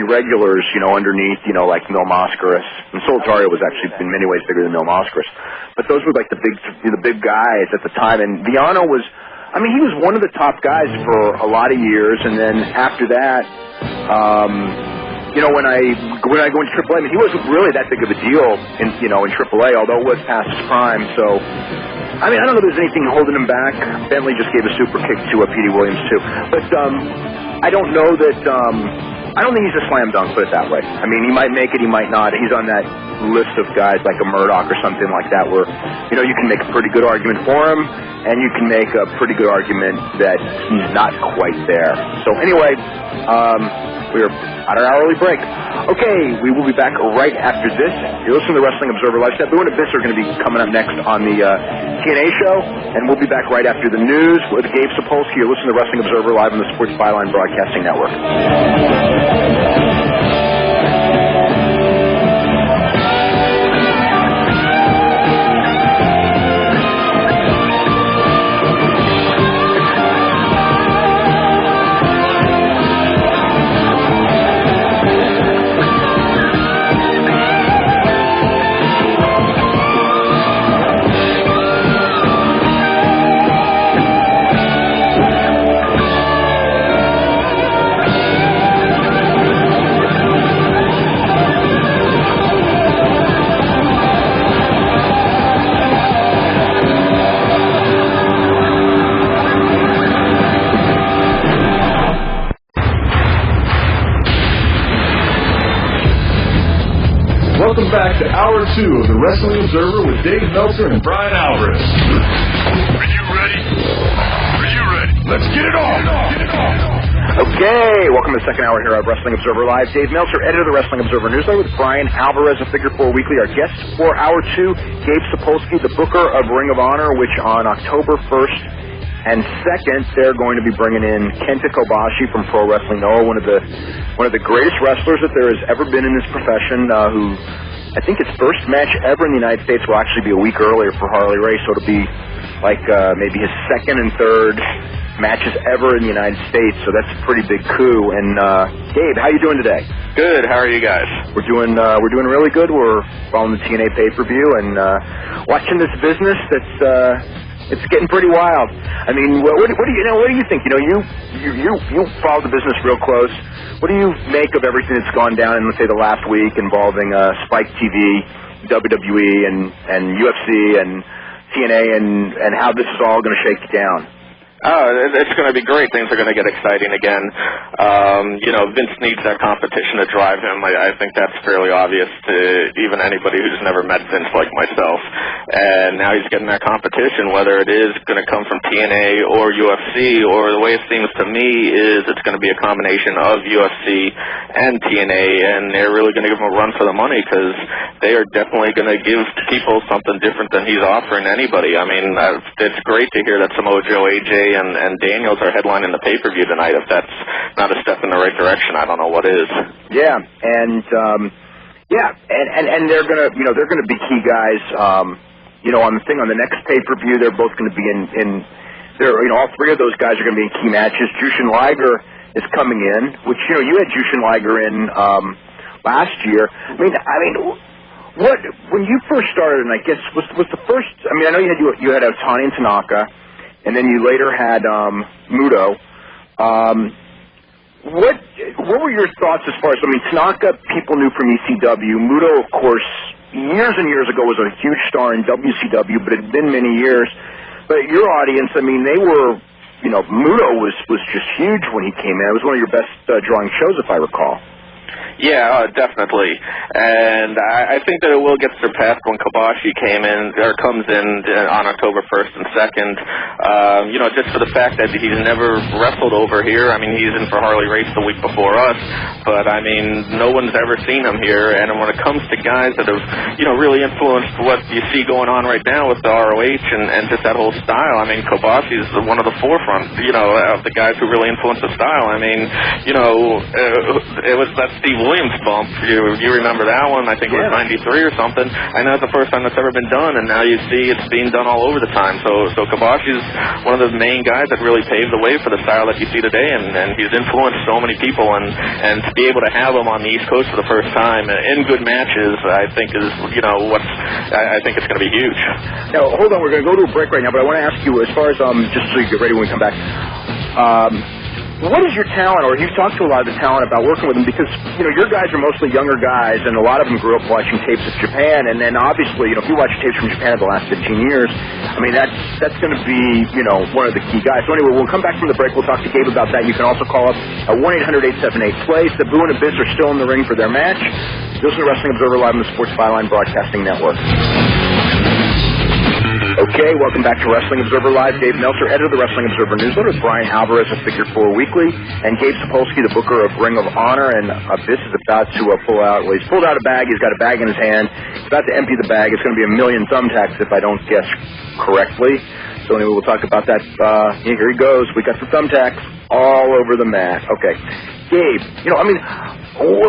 regulars, you know, underneath, you know, like Mil Mascaras. And Solitario was actually in many ways bigger than Mil Mascaras. But those were like the big guys at the time. And Viano was, I mean, he was one of the top guys for a lot of years. And then after that, you know, when I go into AAA, I mean, he wasn't really that big of a deal in AAA, although it was past his prime. So, I mean, I don't know if there's anything holding him back. Bentley just gave a super kick to Petey Williams too, but I don't know that I don't think he's a slam dunk, put it that way. I mean, he might make it, he might not. He's on that list of guys like a Murdoch or something like that where, you can make a pretty good argument for him, and you can make a pretty good argument that he's not quite there. So anyway, we're at our hourly break. Okay, we will be back right after this. You're listening to the Wrestling Observer Live. Boo and Abyss are going to be coming up next on the TNA show, and we'll be back right after the news with Gabe Sapolsky. You're listening to the Wrestling Observer Live on the Sports Byline Broadcasting Network. Welcome back to Hour 2 of the Wrestling Observer with Dave Meltzer and Bryan Alvarez. Are you ready? Are you ready? Let's get it on! Okay, welcome to the second hour here at Wrestling Observer Live. Dave Meltzer, editor of the Wrestling Observer Newsletter, with Bryan Alvarez of Figure 4 Weekly. Our guest for Hour 2, Gabe Sapolsky, the booker of Ring of Honor, which on October 1st and 2nd, they're going to be bringing in Kenta Kobashi from Pro Wrestling Noah, one of the greatest wrestlers that there has ever been in this profession, who I think its first match ever in the United States will actually be a week earlier for Harley Race, so it'll be like maybe his second and third matches ever in the United States, so that's a pretty big coup. And Gabe, how you doing today? Good. How are you guys? We're doing really good. We're following the TNA pay-per-view and watching this business that's it's getting pretty wild. I mean, what do you think? You follow the business real close. What do you make of everything that's gone down in, let's say, the last week involving Spike TV, WWE, and UFC and TNA, and how this is all going to shake down? Oh, it's going to be great. Things are going to get exciting again. Vince needs that competition to drive him. I think that's fairly obvious to even anybody who's never met Vince like myself. And now he's getting that competition, whether it is going to come from TNA or UFC, or the way it seems to me is it's going to be a combination of UFC and TNA, and they're really going to give him a run for the money because they are definitely going to give people something different than he's offering anybody. I mean, it's great to hear that Samoa Joe, AJ, and Daniels are headlining the pay-per-view tonight. If that's not a step in the right direction, I don't know what is. Yeah, and they're gonna be key guys. On the next pay-per-view, they're both going to be in. All three of those guys are going to be in key matches. Jushin Liger is coming in, which you had Jushin Liger in last year. I mean, what when you first started, and I guess was the first. I mean, I know you had Otani and Tanaka. And then you later had Muto. What were your thoughts as far as, Tanaka people knew from ECW. Muto, of course, years and years ago was a huge star in WCW, but it had been many years. But your audience, they were, Muto was just huge when he came in. It was one of your best drawing shows, if I recall. Yeah, definitely. And I think that it will get surpassed when Kobashi comes in on October 1st and 2nd. Just for the fact that he's never wrestled over here. I mean, he's in for Harley Race the week before us, but no one's ever seen him here. And when it comes to guys that have, really influenced what you see going on right now with the ROH and just that whole style, Kobashi's one of the forefront, of the guys who really influenced the style. It was that Steve Williams bump. You remember that one? I think it was 93 or something. I know it's the first time that's ever been done, and now you see it's being done all over the time. So Kobashi's one of the main guys that really paved the way for the style that you see today, and he's influenced so many people, and to be able to have him on the East Coast for the first time in good matches, I think is I think it's going to be huge. Now hold on, we're going to go to a break right now, but I want to ask you as far as just so you get ready when we come back. what is your talent, or you've talked to a lot of the talent about working with them, because, your guys are mostly younger guys, and a lot of them grew up watching tapes of Japan, and then obviously, if you watch tapes from Japan in the last 15 years, I mean, that's going to be, one of the key guys. So anyway, we'll come back from the break. We'll talk to Gabe about that. You can also call up at 1-800-878-PLAY. Sabu and Abyss are still in the ring for their match. Listen to Wrestling Observer Live on the Sports Byline Broadcasting Network. Okay, welcome back to Wrestling Observer Live. Dave Meltzer, editor of the Wrestling Observer newsletter, with Bryan Alvarez of Figure 4 Weekly, and Gabe SAPOLSKY, the booker of Ring of Honor. And Abyss is about to pull out, well, he's pulled out a bag. He's got a bag in his hand. He's about to empty the bag. It's going to be 1 million thumbtacks if I don't guess correctly. So anyway, we'll talk about that. Here he goes. We got the thumbtacks all over the mat. Okay. Gabe, before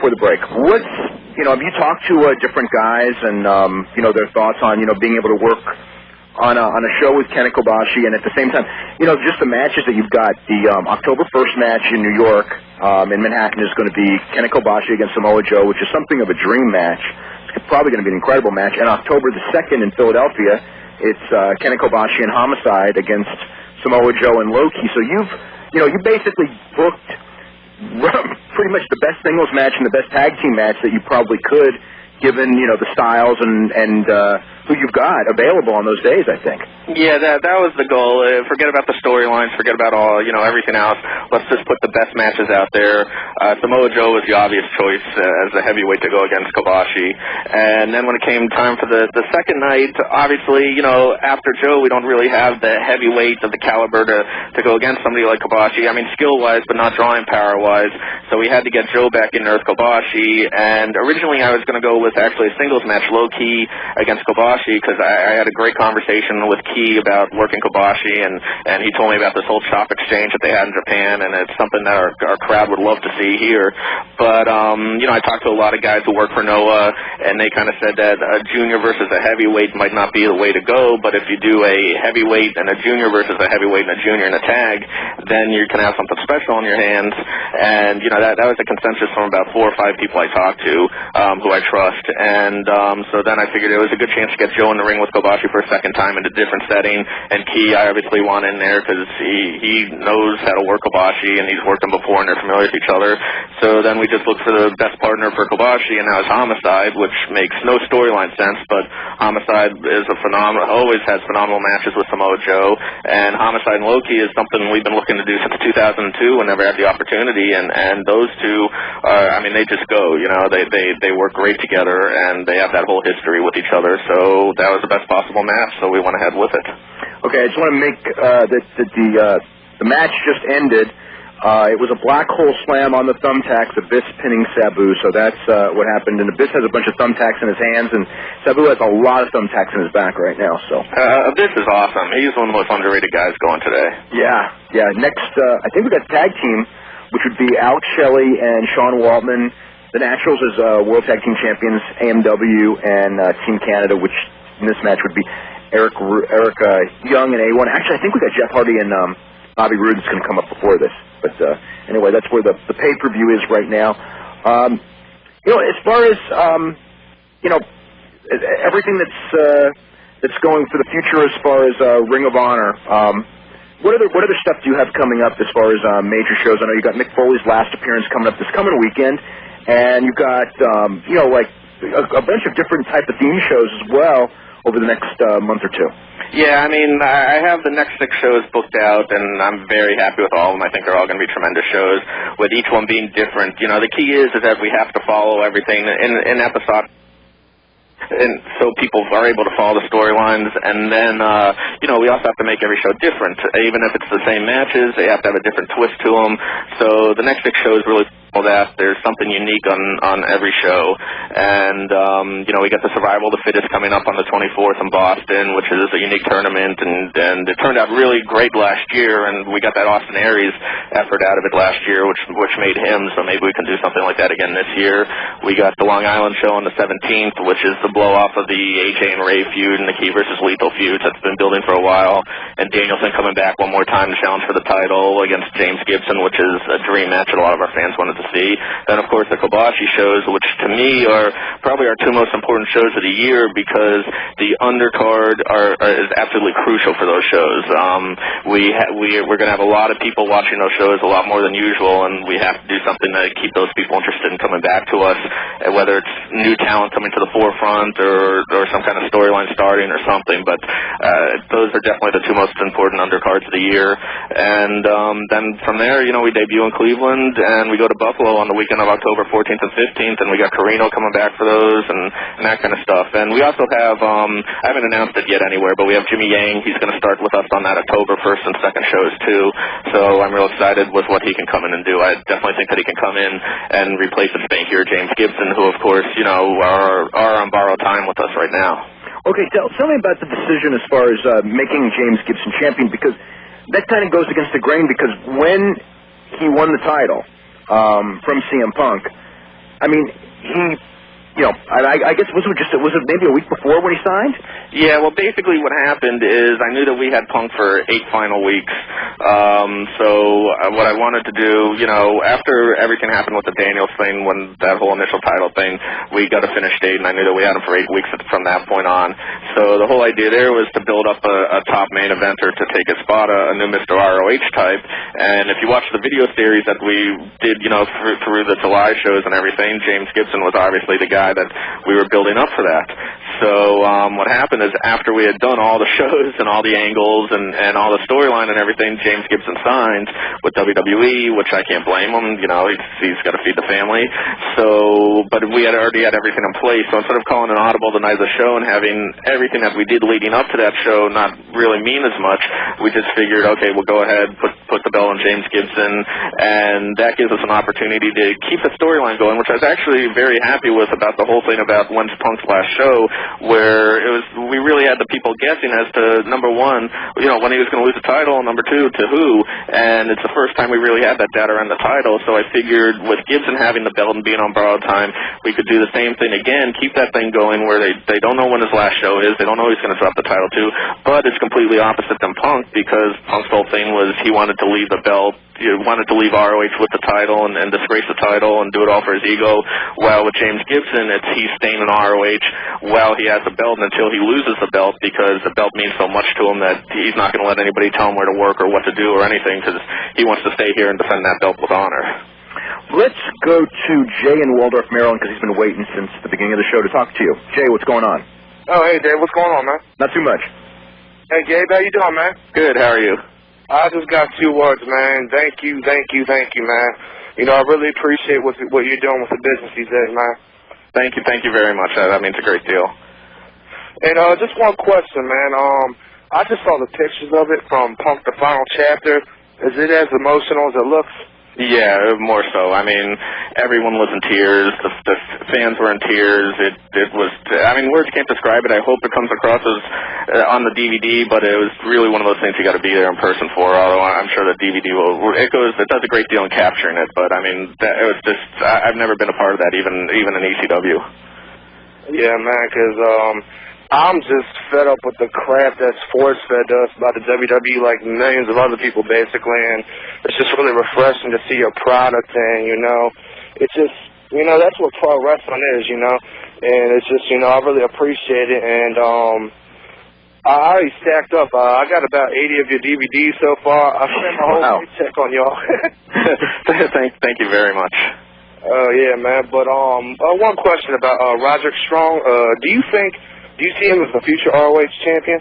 the break, have you talked to different guys and, their thoughts on, being able to work on a show with Ken Kobashi, and at the same time, just the matches that you've got. The October 1st match in New York, in Manhattan, is going to be Ken Kobashi against Samoa Joe, which is something of a dream match. It's probably going to be an incredible match. And October the 2nd in Philadelphia, it's Ken Kobashi and Homicide against Samoa Joe and Low-Ki. So you basically booked pretty much the best singles match and the best tag team match that you probably could, given, the styles and who you've got available on those days, I think. Yeah, that was the goal. Forget about the storylines, forget about all, everything else. Let's just put the best matches out there. Samoa Joe was the obvious choice as a heavyweight to go against Kobashi. And then when it came time for the second night, obviously, after Joe, we don't really have the heavyweight of the caliber to go against somebody like Kobashi. I mean, skill-wise, but not drawing power-wise. So we had to get Joe back in there with Kobashi. And originally I was going to go with actually a singles match, Low-Ki against Kobashi, because I had a great conversation with Key about working Kobashi, and he told me about this whole chop exchange that they had in Japan, and it's something that our crowd would love to see here. But, I talked to a lot of guys who work for Noah, and they kind of said that a junior versus a heavyweight might not be the way to go, but if you do a heavyweight and a junior versus a heavyweight and a junior in a tag, then you can have something special in your hands. And, that was a consensus from about 4 or 5 people I talked to, who I trust. And so then I figured it was a good chance to get Joe in the ring with Kobashi for a second time in a different setting, and Key I obviously want in there because he knows how to work Kobashi, and he's worked him before, and they're familiar with each other. So then we just looked for the best partner for Kobashi, and that was Homicide, which makes no storyline sense, but Homicide is always has phenomenal matches with Samoa Joe, and Homicide and Low-Ki is something we've been looking to do since 2002 whenever I had the opportunity, and those two are, they just go, they work great together, and they have that whole history with each other. So that was the best possible match, so we went ahead with it. Okay, I just want to make the match just ended. It was a black hole slam on the thumbtacks, Abyss pinning Sabu, so that's what happened. And Abyss has a bunch of thumbtacks in his hands, and Sabu has a lot of thumbtacks in his back right now. So Abyss is awesome. He's one of the most underrated guys going today. Yeah. Next, I think we got tag team, which would be Alex Shelley and Sean Waltman. The Naturals is World Tag Team Champions, AMW, and Team Canada, which in this match would be Eric Young and A1. Actually, I think we got Jeff Hardy and Bobby Roode that's going to come up before this. But anyway, that's where the pay-per-view is right now. As far as everything that's going for the future as far as Ring of Honor. What other stuff do you have coming up as far as major shows? I know you got Mick Foley's last appearance coming up this coming weekend. And you've got, like a bunch of different type of theme shows as well over the next month or two. Yeah, I have the next 6 shows booked out, and I'm very happy with all of them. I think they're all going to be tremendous shows, with each one being different. The key is that we have to follow everything in episode, and so people are able to follow the storylines, and then, we also have to make every show different. Even if it's the same matches, they have to have a different twist to them. So the next 6 shows really that there's something unique on every show. And, we got the Survival of the Fittest coming up on the 24th in Boston, which is a unique tournament, and it turned out really great last year, and we got that Austin Aries effort out of it last year, which made him, so maybe we can do something like that again this year. We got the Long Island show on the 17th, which is the blow-off of the AJ and Ray feud and the Key versus Lethal feud that's been building for a while, and Danielson coming back one more time to challenge for the title against James Gibson, which is a dream match that a lot of our fans wanted to to see. Then, of course, the Kobashi shows, which to me are probably our two most important shows of the year because the undercard is absolutely crucial for those shows. We're going to have a lot of people watching those shows, a lot more than usual, and we have to do something to keep those people interested in coming back to us, whether it's new talent coming to the forefront or some kind of storyline starting or something. But those are definitely the two most important undercards of the year. And then from there, we debut in Cleveland, and we go to Buffalo on the weekend of October 14th and 15th, and we got Carino coming back for those and that kind of stuff. And we also have, I haven't announced it yet anywhere, but we have Jimmy Yang. He's going to start with us on that October 1st and 2nd shows, too. So I'm real excited with what he can come in and do. I definitely think that he can come in and replace the spankier James Gibson, who, of course, are on borrowed time with us right now. Okay, tell me about the decision as far as making James Gibson champion, because that kind of goes against the grain, because when he won the title from CM Punk, I mean, I guess was it maybe a week before when he signed? Yeah, well, basically what happened is I knew that we had Punk for 8 final weeks. So what I wanted to do, after everything happened with the Daniels thing, when that whole initial title thing, we got a finish date, and I knew that we had him for 8 weeks from that point on. So the whole idea there was to build up a top main eventer to take his spot, a new Mr. ROH type. And if you watch the video series that we did, through the July shows and everything, James Gibson was obviously the guy that we were building up for that. So what happened is after we had done all the shows and all the angles and all the storyline and everything, James Gibson signed with WWE, which I can't blame him. He's got to feed the family. So, but we had already had everything in place. So instead of calling an audible the night of the show and having everything that we did leading up to that show not really mean as much, we just figured, okay, we'll go ahead, put the bell on James Gibson, and that gives us an opportunity to keep the storyline going, which I was actually very happy with about the whole thing about when's Punk's last show, where we really had the people guessing as to, number one, when he was going to lose the title, and number two, to who, and it's the first time we really had that data around the title, so I figured with Gibson having the belt and being on borrowed time, we could do the same thing again, keep that thing going where they don't know when his last show is, they don't know who he's going to drop the title to, but it's completely opposite than Punk, because Punk's whole thing was he wanted to leave the belt, he wanted to leave ROH with the title and disgrace the title and do it all for his ego, while with James Gibson, he's staying in ROH while he has the belt until he loses the belt, because the belt means so much to him that he's not going to let anybody tell him where to work or what to do or anything, because he wants to stay here and defend that belt with honor. Let's go to Jay in Waldorf, Maryland, because he's been waiting since the beginning of the show to talk to you. Jay, what's going on? Oh, hey, Dave, what's going on, man? Not too much. Hey, Gabe, how you doing, man? Good, how are you? I just got 2 words, man. Thank you, man. I really appreciate what you're doing with the business these days, man. Thank you very much. That means a great deal. And just one question, man. I just saw the pictures of it from Punk the Final Chapter. Is it as emotional as it looks? Yeah, more so. I mean, everyone was in tears. The fans were in tears. It was. I mean, words can't describe it. I hope it comes across as on the DVD, but it was really one of those things you got to be there in person for. Although I'm sure the DVD will. It does a great deal in capturing it. But I mean, it was just. I've never been a part of that, even in ECW. Yeah, man, because I'm just fed up with the crap that's force-fed to us about the WWE, like millions of other people, basically, and it's just really refreshing to see your product, and, it's just, that's what pro wrestling is, and it's just, I really appreciate it, and I already stacked up. I got about 80 of your DVDs so far. I spent my whole paycheck on y'all. Thank you very much. Oh, yeah, man, but one question about Roderick Strong. Do you see him as the future ROH champion?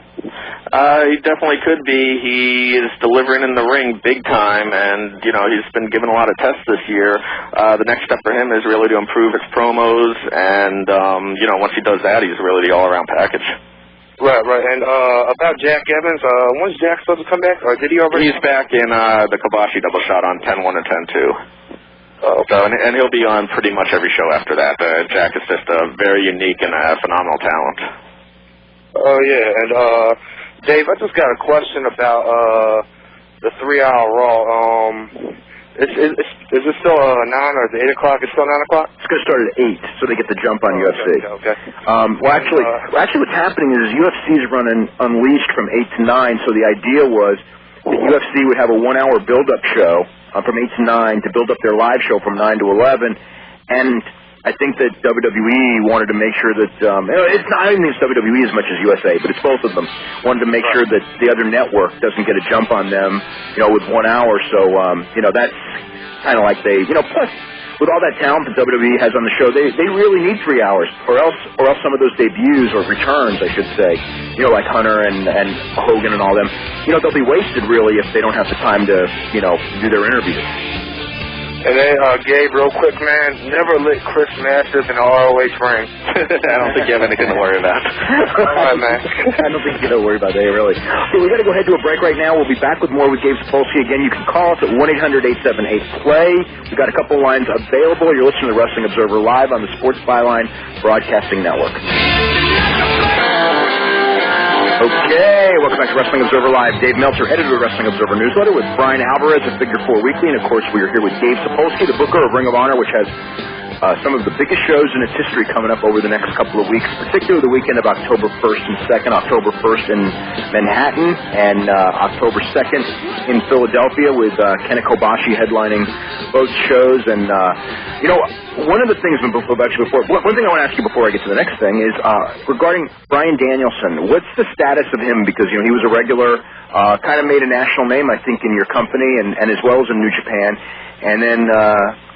He definitely could be. He is delivering in the ring big time, and, he's been given a lot of tests this year. The next step for him is really to improve his promos, and, once he does that, he's really the all-around package. Right. And about Jack Evans, when's Jack supposed to come back, or did he already? He's back in the Kobashi double shot on 10-1 and 10-2. Oh, okay. So, and he'll be on pretty much every show after that. Jack is just a very unique and phenomenal talent. Oh, yeah. And, Dave, I just got a question about the 3-hour Raw. Is it still 9 or is it 8 o'clock? It's still 9 o'clock? It's going to start at 8, so they get the jump on UFC. Okay. Well, actually, what's happening is UFC's running Unleashed from 8 to 9, so the idea was that UFC would have a 1-hour build-up show from 8 to 9 to build up their live show from 9 to 11, and I think that WWE wanted to make sure that it's not, I don't think it's WWE as much as USA, but it's both of them. Wanted to make sure that the other network doesn't get a jump on them, with 1 hour. So that's kind of like they, plus with all that talent that WWE has on the show, they really need 3 hours, or else some of those debuts or returns, I should say, like Hunter and Hogan and all them, they'll be wasted really if they don't have the time to do their interviews. And then, Gabe, real quick, man, never let Chris Masters in ROH ring. I don't think you have anything to worry about. All right, man. I don't think you got to worry about that, really. Okay, we got to go ahead to a break right now. We'll be back with more with Gabe Sapolsky. Again, you can call us at 1-800-878-PLAY. We've got a couple lines available. You're listening to Wrestling Observer Live on the Sports Byline Broadcasting Network. Okay, welcome back to Wrestling Observer Live. Dave Meltzer, editor of Wrestling Observer Newsletter, with Bryan Alvarez of Figure 4 Weekly, and of course we are here with Gabe Sapolsky, the booker of Ring of Honor, which has some of the biggest shows in its history coming up over the next couple of weeks, particularly the weekend of October 1st and 2nd. October 1st in Manhattan and October 2nd in Philadelphia, with Kenneth Kobashi headlining both shows. And, one of the things, one thing I want to ask you before I get to the next thing is regarding Bryan Danielson. What's the status of him? Because, he was a regular, kind of made a national name, I think, in your company and as well as in New Japan. And then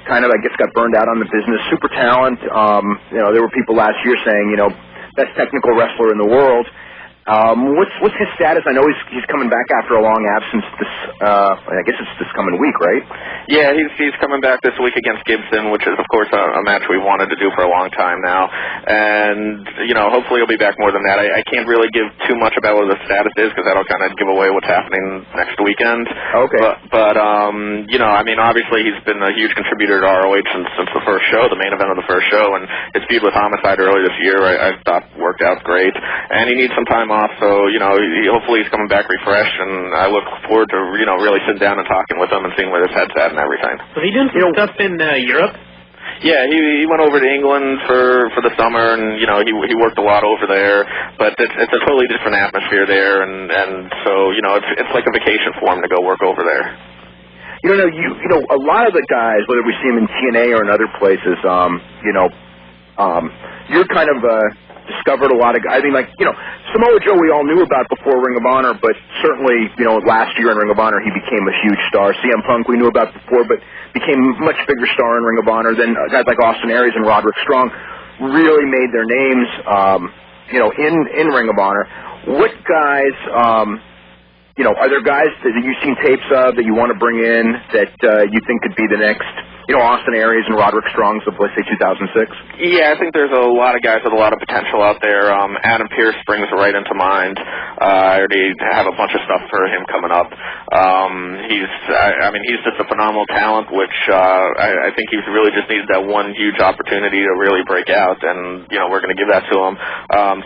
kind of, I guess, got burned out on the business. Super talent. There were people last year saying, best technical wrestler in the world. What's his status? I know he's coming back after a long absence. I guess it's this coming week, right? Yeah, he's coming back this week against Gibson, which is, of course, a match we wanted to do for a long time now. And, hopefully he'll be back more than that. I can't really give too much about what the status is, because that'll kind of give away what's happening next weekend. Okay. But obviously he's been a huge contributor to ROH since the first show, the main event of the first show, and his feud with Homicide earlier this year I thought worked out great. And he needs some time off, so, hopefully he's coming back refreshed, and I look forward to, really sitting down and talking with him and seeing where his head's at and everything. Was he doing some stuff in Europe? Yeah, he went over to England for the summer, and, he worked a lot over there, but it's a totally different atmosphere there, and so, it's like a vacation for him to go work over there. A lot of the guys, whether we see them in TNA or in other places, you're kind of discovered a lot of guys. I mean, Samoa Joe we all knew about before Ring of Honor, but certainly, last year in Ring of Honor he became a huge star. CM Punk we knew about before, but became a much bigger star in Ring of Honor. Then guys like Austin Aries and Roderick Strong really made their names, in Ring of Honor. What guys, are there guys that you've seen tapes of that you want to bring in that you think could be the next, Austin Aries and Roderick Strong's of, let's say, 2006? Yeah, I think there's a lot of guys with a lot of potential out there. Adam Pearce springs right into mind. I already have a bunch of stuff for him coming up. He's just a phenomenal talent, which I think he really just needs that one huge opportunity to really break out, and, we're going to give that to him.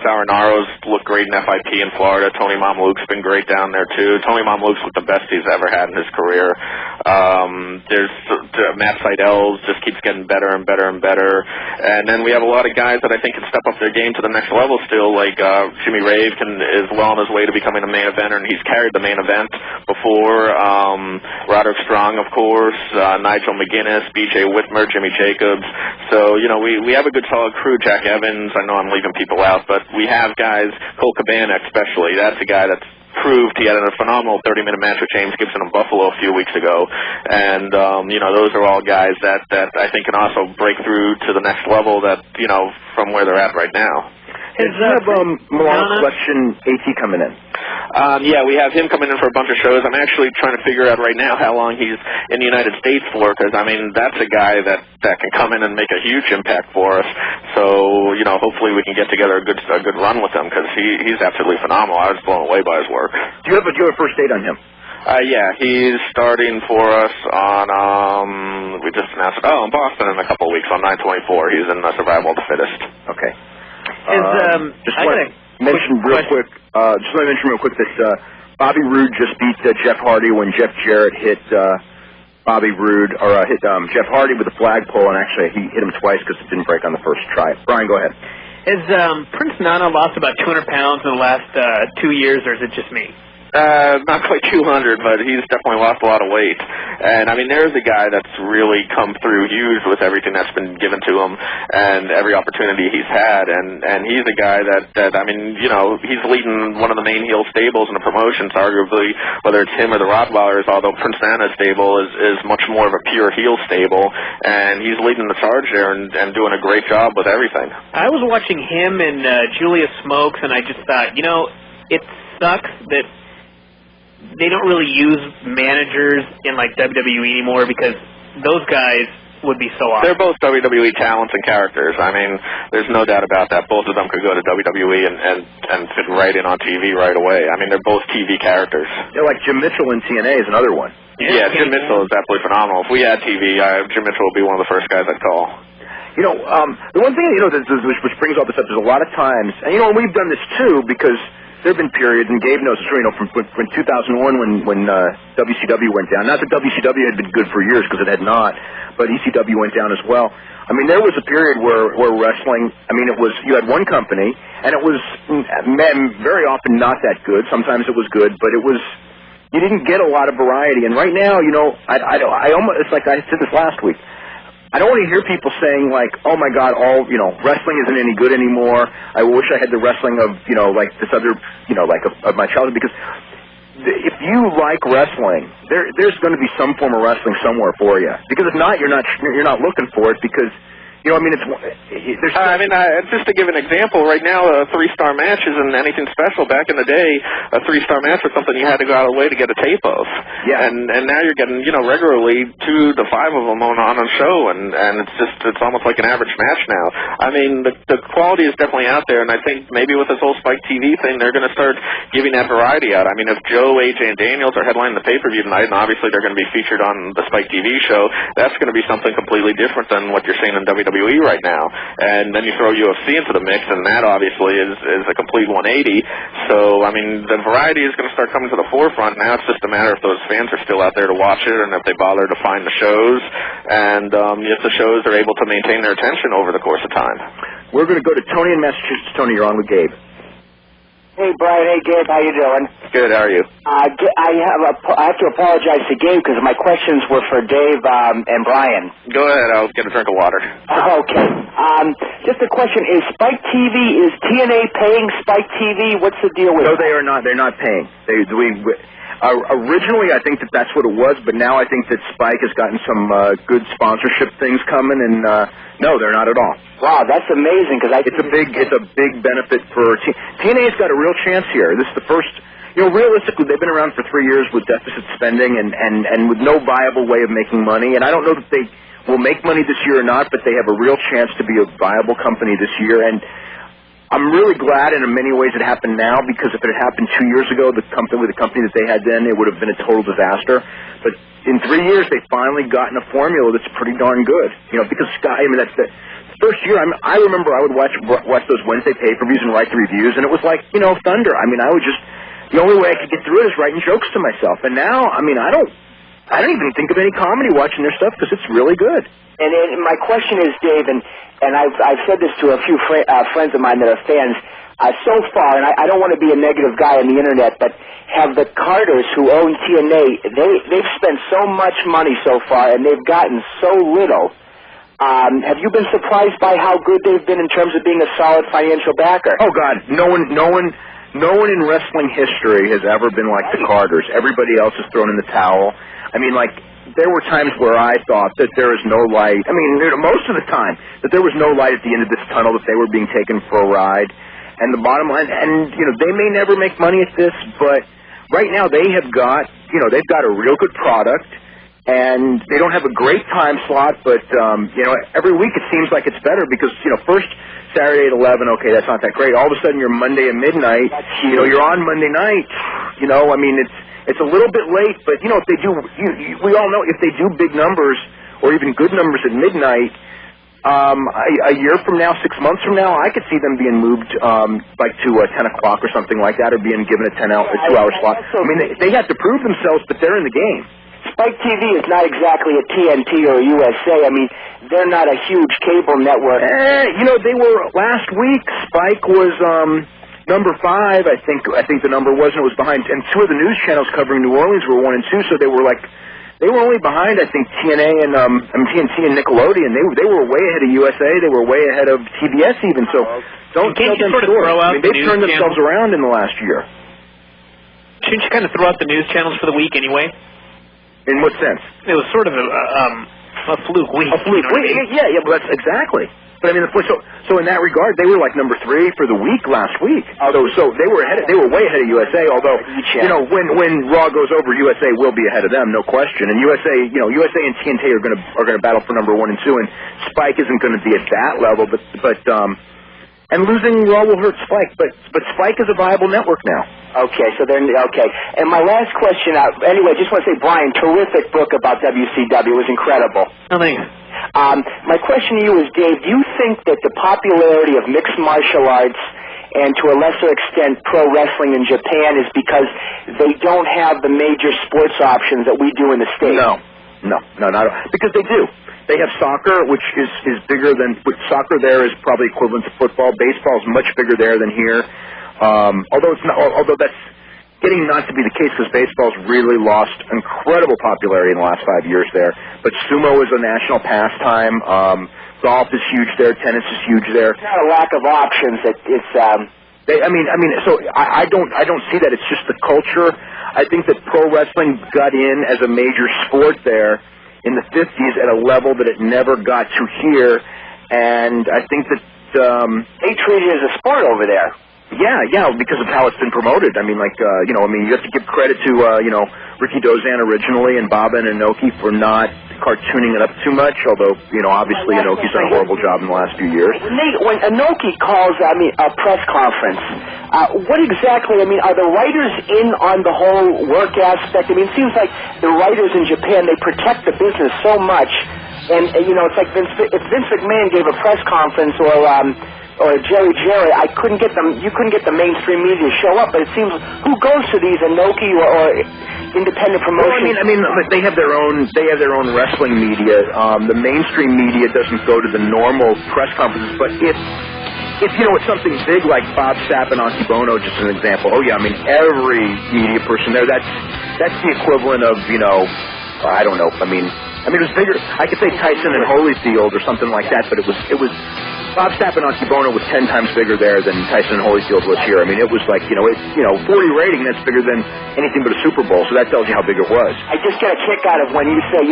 Saurinaro's looked great in FIP in Florida. Tony Mamaluke's been great down there, too. Tony Mamaluke's looked the best he's ever had in his career. There's Matt Seidel's just keeps getting better and better and better. And then we have a lot of guys that I think can step up their game to the next level still, like Jimmy Rave is well on his way to becoming a main eventer, and he's carried the main event before. Roderick Strong, of course, Nigel McGuinness, B.J. Whitmer, Jimmy Jacobs. So, we have a good solid crew. Jack Evans, I know I'm leaving people out, but we have guys, Cole Cabana especially, that's a guy that's proved he had a phenomenal 30-minute match with James Gibson in Buffalo a few weeks ago. And, those are all guys that I think can also break through to the next level that, from where they're at right now. Does you have Milan's Collection AT coming in? Yeah, we have him coming in for a bunch of shows. I'm actually trying to figure out right now how long he's in the United States for, because, that's a guy that can come in and make a huge impact for us. So, hopefully we can get together a good run with him, because he's absolutely phenomenal. I was blown away by his work. Do you have a first date on him? Yeah, he's starting for us on, we just announced it, in Boston in a couple of weeks on 9/24. He's in Survival of the Fittest. Okay. Just want to mention real quick that Bobby Roode just beat Jeff Hardy when Jeff Jarrett hit Bobby Roode, or hit Jeff Hardy with a flagpole, and actually he hit him twice because it didn't break on the first try. Brian, go ahead. Has Prince Nana lost about 200 pounds in the last 2 years, or is it just me? Not quite 200, but he's definitely lost a lot of weight. And, I mean, there's a guy that's really come through huge with everything that's been given to him and every opportunity he's had. And he's a guy that, I mean, you know, he's leading one of the main heel stables in the promotions, arguably, whether it's him or the Rottweilers, although Prince Nana's stable is much more of a pure heel stable. And he's leading the charge there and doing a great job with everything. I was watching him and Julius Smokes, and I just thought, you know, it sucks that they don't really use managers in, like, WWE anymore because those guys would be so awesome. They're both WWE talents and characters. I mean, there's no doubt about that. Both of them could go to WWE and fit right in on TV right away. I mean, they're both TV characters. They're like Jim Mitchell in TNA is another one. Yeah, Jim Mitchell is absolutely phenomenal. If we had TV, Jim Mitchell would be one of the first guys I'd call. You know, the one thing, you know, which brings all this up, there's a lot of times, and, you know, we've done this too, because there have been periods, and Gabe knows this, you know, from 2001 when WCW went down. Not that WCW had been good for years, because it had not, but ECW went down as well. I mean, there was a period where wrestling, I mean, it was, you had one company, and it was very often not that good. Sometimes it was good, but it was, you didn't get a lot of variety. And right now, you know, I almost, it's like I said this last week, I don't want to hear people saying, like, oh, my God, you know, wrestling isn't any good anymore. I wish I had the wrestling of, you know, like this other, you know, like of my childhood. Because if you like wrestling, there's going to be some form of wrestling somewhere for you. Because if not, you're not looking for it because, you know, I mean, just to give an example, right now, a 3-star match isn't anything special. Back in the day, a 3-star match was something you had to go out of the way to get a tape of. Yeah. And now you're getting, you know, regularly 2 to 5 of them on a show, and it's almost like an average match now. I mean, the quality is definitely out there, and I think maybe with this whole Spike TV thing, they're going to start giving that variety out. I mean, if Joe, AJ, and Daniels are headlining the pay-per-view tonight, and obviously they're going to be featured on the Spike TV show, that's going to be something completely different than what you're seeing in WWE right now. And then you throw UFC into the mix, and that obviously is a complete 180. So, I mean, the variety is going to start coming to the forefront. Now it's just a matter if those fans are still out there to watch it and if they bother to find the shows, and if the shows are able to maintain their attention over the course of time. We're going to go to Tony in Massachusetts. Tony, you're on with Gabe. Hey, Brian. Hey, Gabe. How you doing? Good. How are you? I have to apologize to Gabe because my questions were for Dave and Brian. Go ahead. I'll get a drink of water. Okay. Just a question. Is Spike TV, is TNA paying Spike TV? What's the deal with No, they are not. They're not paying. Originally, I think that's what it was, but now I think that Spike has gotten some good sponsorship things coming, and no, they're not at all. Wow, that's amazing because it's a big benefit for TNA's got a real chance here. This is the first. You know, realistically, they've been around for 3 years with deficit spending and with no viable way of making money. And I don't know that they will make money this year or not, but they have a real chance to be a viable company this year. And I'm really glad in many ways it happened now, because if it had happened 2 years ago, the company that they had then, it would have been a total disaster. But in 3 years, they've finally gotten a formula that's pretty darn good. You know, because that's the first year. I remember I would watch those Wednesday pay-per-views and write the reviews, and it was like, you know, thunder. I mean, the only way I could get through it is writing jokes to myself. And now, I mean, I don't even think of any comedy watching their stuff because it's really good. And my question is, Dave, and I've said this to a few friends of mine that are fans. So far, and I don't want to be a negative guy on the internet, but have the Carters who own TNA, they've spent so much money so far, and they've gotten so little. Have you been surprised by how good they've been in terms of being a solid financial backer? Oh God, no one in wrestling history has ever been like the Carters. Everybody else has thrown in the towel. I mean, like, there were times where I thought that there is no light. I mean, most of the time, that there was no light at the end of this tunnel, that they were being taken for a ride. And the bottom line, and, you know, they may never make money at this, but right now they've got a real good product, and they don't have a great time slot, but, you know, every week it seems like it's better because, you know, first Saturday at 11, okay, that's not that great. All of a sudden you're Monday at midnight, you know, you're on Monday night, you know, I mean, it's a little bit late, but, you know, if they do, we all know if they do big numbers or even good numbers at midnight, a year from now, 6 months from now, I could see them being moved, like to 10 o'clock or something like that, or being given a 2-hour slot. I mean, they have to prove themselves, but they're in the game. Spike TV is not exactly a TNT or a USA. I mean, they're not a huge cable network. You know, they were last week. Spike was, number 5, I think the number was, and it was behind, and 2 of the news channels covering New Orleans were 1 and 2, so they were only behind, I think, TNA and TNT and Nickelodeon. They were way ahead of USA. They were way ahead of TBS even. So don't tell them short. I mean, they've turned themselves around in the last year. Shouldn't you kind of throw out the news channels for the week anyway? In what sense? It was sort of a fluke week. A fluke week. Yeah, but that's exactly. But I mean, so in that regard, they were like number 3 for the week last week. So they were ahead. They were way ahead of USA. Although when Raw goes over, USA will be ahead of them, no question. And USA and TNT are going to battle for number 1 and 2. And Spike isn't going to be at that level, but and losing Raw will hurt Spike. But Spike is a viable network now. Okay, so they're okay. And my last question, anyway, just want to say, Bryan, terrific book about WCW. It was incredible. Oh, thanks. My question to you is, Dave, do you think that the popularity of mixed martial arts and to a lesser extent pro wrestling in Japan is because they don't have the major sports options that we do in the States? No, not at all. Because they do. They have soccer, which is bigger than soccer. There is probably equivalent to football. Baseball is much bigger there than here. Although that's getting not to be the case because baseball's really lost incredible popularity in the last 5 years there. But sumo is a national pastime. Golf is huge there. Tennis is huge there. It's not a lack of options. So I don't see that. It's just the culture. I think that pro wrestling got in as a major sport there in the 50s at a level that it never got to here, and I think that they treat it as a sport over there. Yeah, because of how it's been promoted. I mean, you have to give credit to, Ricky Dozan originally and Baba and Inoki for not cartooning it up too much, although, obviously Inoki's done a horrible job in the last few years. When Inoki calls, a press conference, what exactly, are the writers in on the whole work aspect? It seems like the writers in Japan, they protect the business so much, and, it's like if Vince McMahon gave a press conference or Jerry, you couldn't get the mainstream media to show up, but it seems, who goes to these, Inoki or independent promotions? Well, they have their own wrestling media. The mainstream media doesn't go to the normal press conferences, but if it's something big like Bob Sapp and Akibono, just an example, every media person there, that's the equivalent of, I don't know, it was bigger. I could say Tyson and Holyfield or something like that, but it was Bob Sapp and Akibono was 10 times bigger there than Tyson and Holyfield was here. It was like, 40 rating, that's bigger than anything but a Super Bowl, so that tells you how big it was. I just get a kick out of when you say,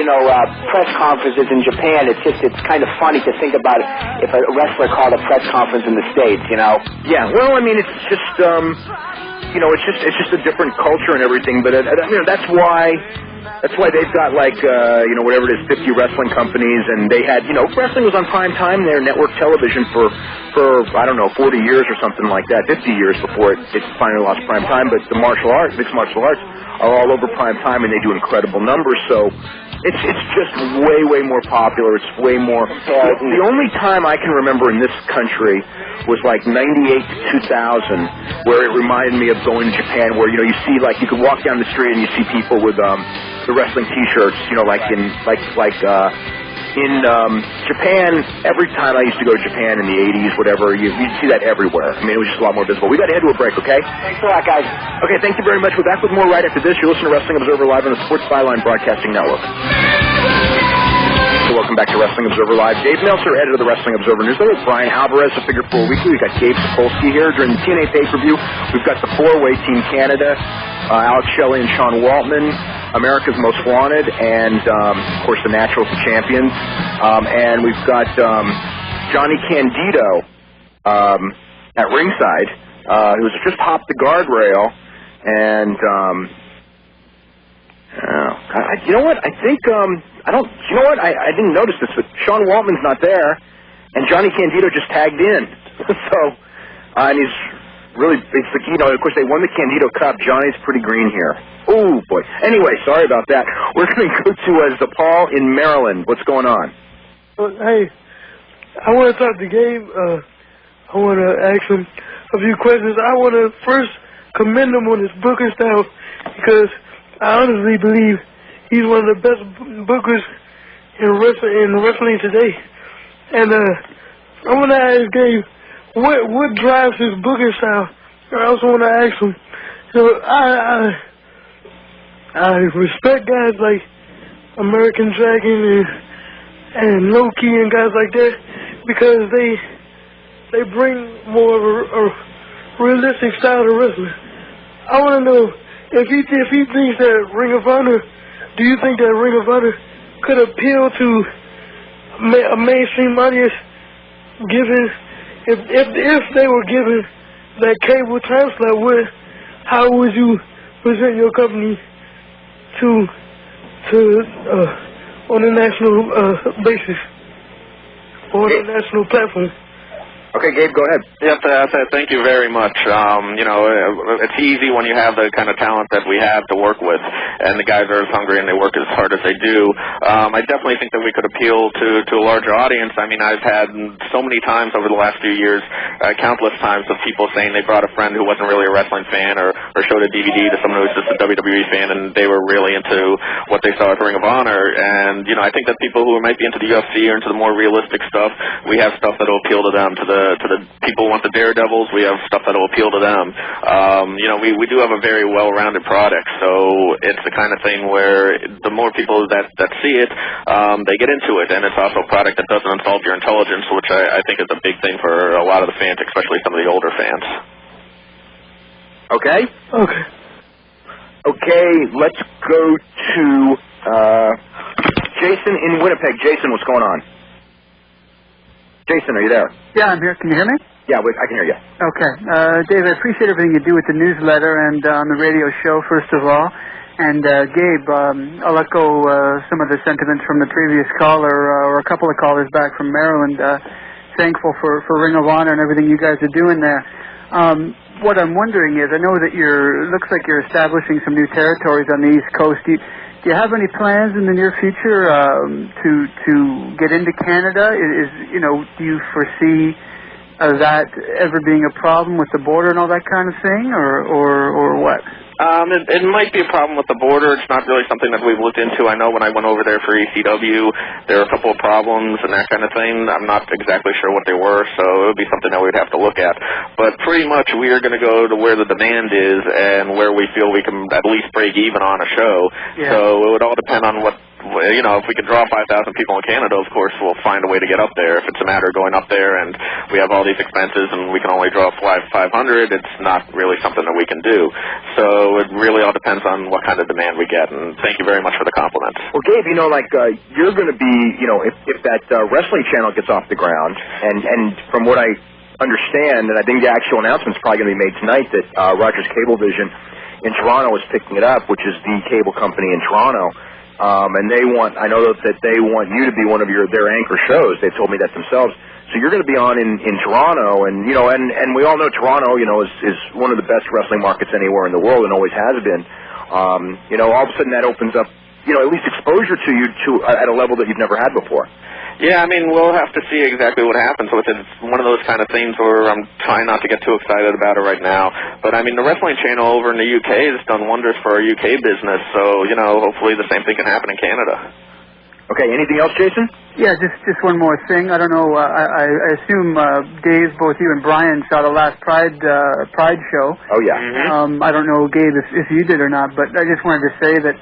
press conferences in Japan. It's kind of funny to think about if a wrestler called a press conference in the States, Yeah, well, it's just, it's just a different culture and everything, but, that's why they've got whatever it is, 50 wrestling companies, and they had, wrestling was on prime time there, network television for I don't know, 40 years or something like that, 50 years before it finally lost prime time. But the mixed martial arts are all over prime time, and they do incredible numbers. So it's just way more popular. It's way more. The only time I can remember in this country was like 98 to 2000, where it reminded me of going to Japan, where you see you could walk down the street and you see people with the wrestling T-shirts, in Japan. Every time I used to go to Japan in the 80s, whatever, you'd see that everywhere. It was just a lot more visible. We got to head to a break, okay? Thanks a lot, guys. Okay, thank you very much. We're back with more right after this. You're listening to Wrestling Observer Live on the Sports Byline Broadcasting Network. So welcome back to Wrestling Observer Live. Dave Meltzer, editor of the Wrestling Observer Newsletter. Bryan Alvarez of Figure 4 Weekly. We've got Gabe SAPOLSKY here during the TNA pay-per-view. We've got the four-way Team Canada, Alex Shelley and Sean Waltman, America's Most Wanted, and, of course, the Naturals and Champions. And we've got Johnny Candido at ringside, who's just hopped the guardrail. And, you know what? I think, I didn't notice this, but Sean Waltman's not there, and Johnny Candido just tagged in. So, and he's really, of course, they won the Candido Cup. Johnny's pretty green here. Oh, boy. Anyway, sorry about that. We're going to go to DePaul in Maryland. What's going on? Well, hey, I want to talk to Gabe. I want to ask him a few questions. I want to first commend him on his booking style because I honestly believe he's one of the best bookers in wrestling today. And I want to ask Gabe, what drives his booking style? I also want to ask him, I respect guys like American Dragon and Loki and guys like that because they bring more of a realistic style to wrestling. I want to know if he thinks that Ring of Honor, do you think that Ring of Honor could appeal to a mainstream audience given if they were given that cable time slot? How would you present your company on a national basis or on a national platform? Okay, Gabe, go ahead. Yep, thank you very much. It's easy when you have the kind of talent that we have to work with, and the guys are as hungry and they work as hard as they do. I definitely think that we could appeal to a larger audience. I mean, I've had so many times over the last few years, countless times of people saying they brought a friend who wasn't really a wrestling fan or showed a DVD to someone who was just a WWE fan, and they were really into what they saw at Ring of Honor. And, I think that people who might be into the UFC or into the more realistic stuff, we have stuff that will appeal to them, to the people who want the Daredevils, we have stuff that will appeal to them. We do have a very well-rounded product, so it's the kind of thing where the more people that see it, they get into it, and it's also a product that doesn't insult your intelligence, which I think is a big thing for a lot of the fans, especially some of the older fans. Okay? Okay. Okay, let's go to Jason in Winnipeg. Jason, what's going on? Jason, are you there? Yeah, I'm here. Can you hear me? Yeah, I can hear you. Okay. Dave, I appreciate everything you do with the newsletter and on the radio show, first of all. And, Gabe, I'll echo some of the sentiments from the previous caller or a couple of callers back from Maryland. Thankful for Ring of Honor and everything you guys are doing there. What I'm wondering is, I know that looks like you're establishing some new territories on the East Coast. Do you have any plans in the near future to get into Canada? Do you foresee that ever being a problem with the border and all that kind of thing, or what? It might be a problem with the border. It's not really something that we've looked into. I know when I went over there for ECW, there were a couple of problems and that kind of thing. I'm not exactly sure what they were, so it would be something that we'd have to look at. But pretty much we are going to go to where the demand is and where we feel we can at least break even on a show. Yeah. So it would all depend on what, if we can draw 5,000 people in Canada, of course, we'll find a way to get up there. If it's a matter of going up there and we have all these expenses and we can only draw 500, it's not really something that we can do. So it really all depends on what kind of demand we get, and thank you very much for the compliments. Well, Gabe, you're going to be, if that wrestling channel gets off the ground, and from what I understand, and I think the actual announcement's probably going to be made tonight, that Rogers Cablevision in Toronto is picking it up, which is the cable company in Toronto. And I know that they want you to be one of their anchor shows. They told me that themselves. So you're going to be on in Toronto, and and we all know Toronto, is one of the best wrestling markets anywhere in the world, and always has been. All of a sudden that opens up, at least exposure to you at a level that you've never had before. Yeah, we'll have to see exactly what happens with it. It's one of those kind of things where I'm trying not to get too excited about it right now. But, the wrestling channel over in the UK has done wonders for our UK business, so, hopefully the same thing can happen in Canada. Okay, anything else, Jason? Yeah, just one more thing. I don't know, I assume, Dave, both you and Bryan saw the last Pride show. Oh, yeah. Mm-hmm. I don't know, Gabe, if you did or not, but I just wanted to say that,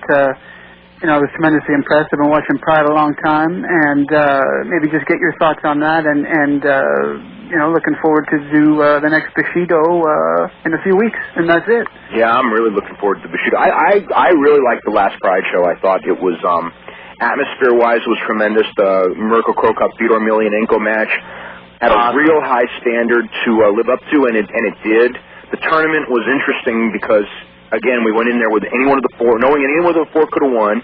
I was tremendously impressed. I've been watching Pride a long time, and maybe just get your thoughts on that, and looking forward to do the next Bushido in a few weeks, and that's it. Yeah, I'm really looking forward to Bushido. I really liked the last Pride show. I thought it was... atmosphere-wise, was tremendous. The Miracle Crow Cup Theodore Emelianenko match had a real high standard to live up to, and it did. The tournament was interesting because, again, we went in there with any one of the four, knowing any one of the four could have won,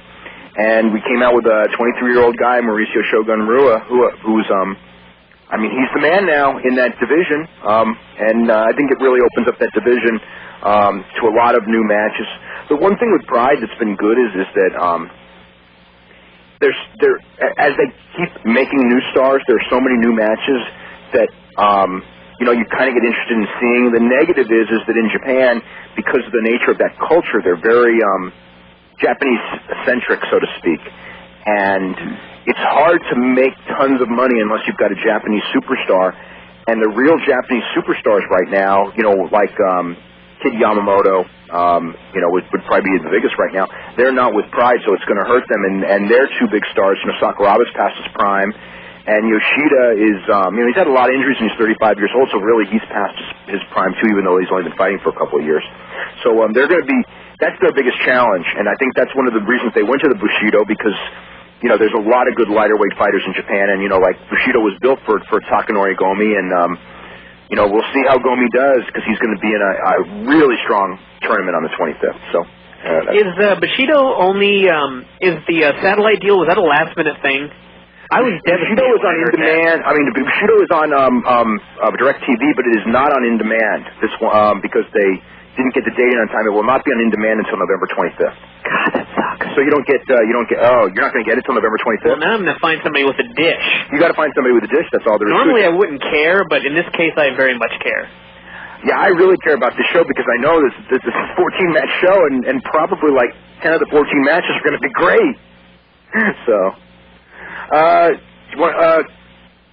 and we came out with a 23-year-old guy, Mauricio Shogun Rua, who's he's the man now in that division, and I think it really opens up that division to a lot of new matches. The one thing with Pride that's been good is that as they keep making new stars, there are so many new matches that you kind of get interested in seeing. The negative is that in Japan, because of the nature of that culture, they're very Japanese-centric, so to speak, and it's hard to make tons of money unless you've got a Japanese superstar. And the real Japanese superstars right now, like Kid Yamamoto, would probably be the biggest right now. They're not with Pride, so it's going to hurt them. And their two big stars, Sakuraba's past his prime, and Yoshida is, he's had a lot of injuries and he's 35 years old, so really he's past his prime too, even though he's only been fighting for a couple of years. So they're going to be, that's their biggest challenge, and I think that's one of the reasons they went to the Bushido, because there's a lot of good lighter-weight fighters in Japan, and, like, Bushido was built for Takanori Gomi, and, we'll see how Gomi does, because he's going to be in a really strong tournament on the 25th. So, is Bushido only, is the satellite deal, was that a last-minute thing? I was devastated. Bushido is on in-demand. Bushido is on DirecTV, but it is not on in-demand, this one, because they didn't get the date in on time. It will not be on in-demand until November 25th. God, that sucks. So you're not going to get it till November 25th? Well, now I'm going to find somebody with a dish. You got to find somebody with a dish, that's all there is. Normally I wouldn't care, but in this case I very much care. Yeah, I really care about this show because I know this is a 14-match show, and probably like 10 of the 14 matches are going to be great. So,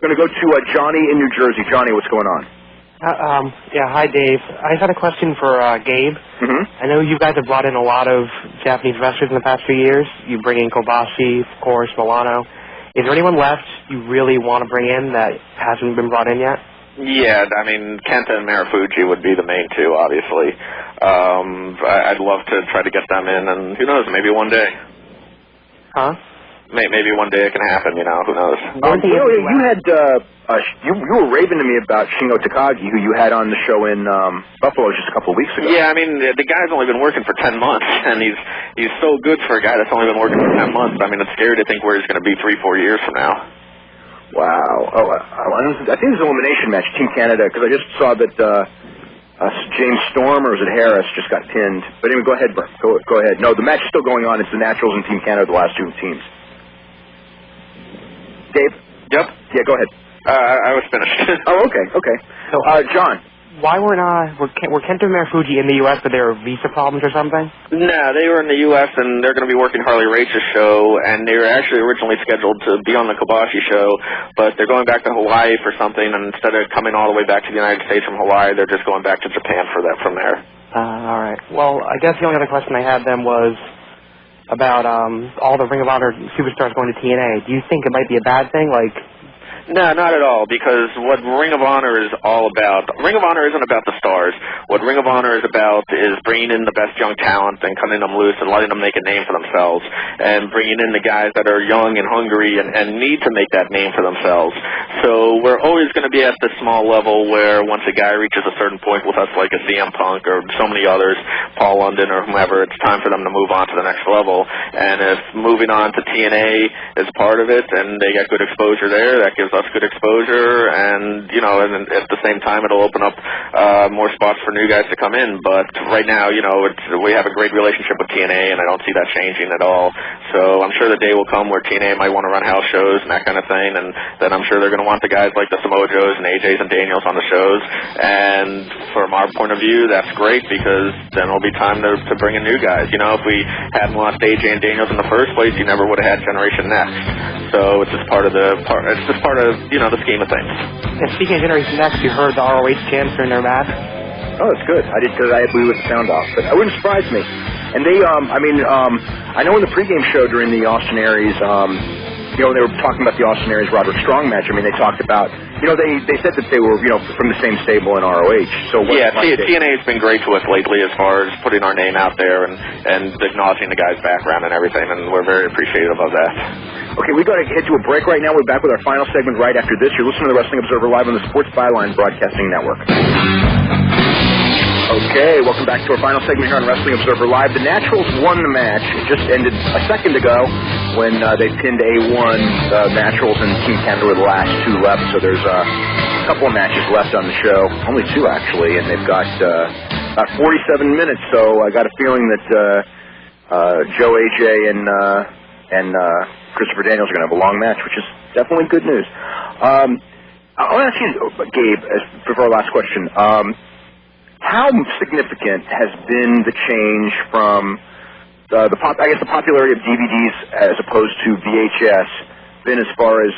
going to go to Johnny in New Jersey. Johnny, what's going on? Hi, Dave. I had a question for Gabe. Mm-hmm. I know you guys have brought in a lot of Japanese wrestlers in the past few years. You bring in Kobashi, of course, Milano. Is there anyone left you really want to bring in that hasn't been brought in yet? Yeah, Kenta and Marufuji would be the main two, obviously. I'd love to try to get them in, and who knows, maybe one day. Huh? Maybe one day it can happen, who knows. You had, you were raving to me about Shingo Takagi, who you had on the show in Buffalo just a couple of weeks ago. Yeah, the guy's only been working for 10 months, and he's so good for a guy that's only been working for 10 months. It's scary to think where he's going to be 3-4 years from now. Wow. I think it was an elimination match, Team Canada, because I just saw that James Storm, or was it Harris, just got pinned. But anyway, go ahead, Bert. Go ahead. No, the match is still going on. It's the Naturals and Team Canada, the last two teams. Dave? Yep. Yeah, go ahead. I was finished. Oh, okay. So, John? Why were Kenta and Marufuji in the U.S., but there were visa problems or something? No, they were in the U.S., and they're going to be working Harley Race's show, and they were actually originally scheduled to be on the Kobashi show, but they're going back to Hawaii for something, and instead of coming all the way back to the United States from Hawaii, they're just going back to Japan for that from there. All right. Well, I guess the only other question I had then was about all the Ring of Honor superstars going to TNA. Do you think it might be a bad thing? No, not at all, because what Ring of Honor is all about, Ring of Honor isn't about the stars. What Ring of Honor is about is bringing in the best young talent and cutting them loose and letting them make a name for themselves, and bringing in the guys that are young and hungry and need to make that name for themselves. So we're always going to be at this small level where once a guy reaches a certain point with us, like a CM Punk or so many others, Paul London or whomever, it's time for them to move on to the next level. And if moving on to TNA is part of it and they get good exposure there, that gives us good exposure, and and at the same time it'll open up more spots for new guys to come in. But right now, we have a great relationship with TNA, and I don't see that changing at all. So I'm sure the day will come where TNA might want to run house shows and that kind of thing, and then I'm sure they're going to want the guys like the Samoa Joes and AJs and Daniels on the shows. And from our point of view, that's great, because then it'll be time to bring in new guys. If we hadn't lost AJ and Daniels in the first place, you never would have had Generation Next. So it's just part of the scheme of things. And speaking of Generation Next, you heard the ROH chants during their match? Oh, that's good. I did, because I had with the sound off, but it wouldn't surprise me. And they, I know in the pregame show during the Austin Aries, they were talking about the Austin Aries Roderick Strong match. They talked about, they said that they were, from the same stable in ROH. So TNA's been great to us lately as far as putting our name out there and acknowledging the guy's background and everything, and we're very appreciative of that. Okay, we've got to head to a break right now. We're back with our final segment right after this. You're listening to the Wrestling Observer Live on the Sports Byline Broadcasting Network. Okay, welcome back to our final segment here on Wrestling Observer Live. The Naturals won the match. It just ended a second ago when they pinned A1. Naturals and Team Canada were the last two left, so there's a couple of matches left on the show. Only two, actually, and they've got about 47 minutes, so I got a feeling that Joe, AJ, and Christopher Daniels are going to have a long match, which is definitely good news. I want to ask you, Gabe, for our last question, how significant has been the change from the popularity of DVDs as opposed to VHS been as far as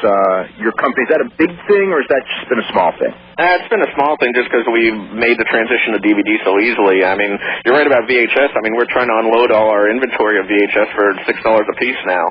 your company? Is that a big thing, or has that just been a small thing? It's been a small thing just because we made the transition to DVD so easily. I mean, you're right about VHS. I mean, we're trying to unload all our inventory of VHS for $6 a piece now.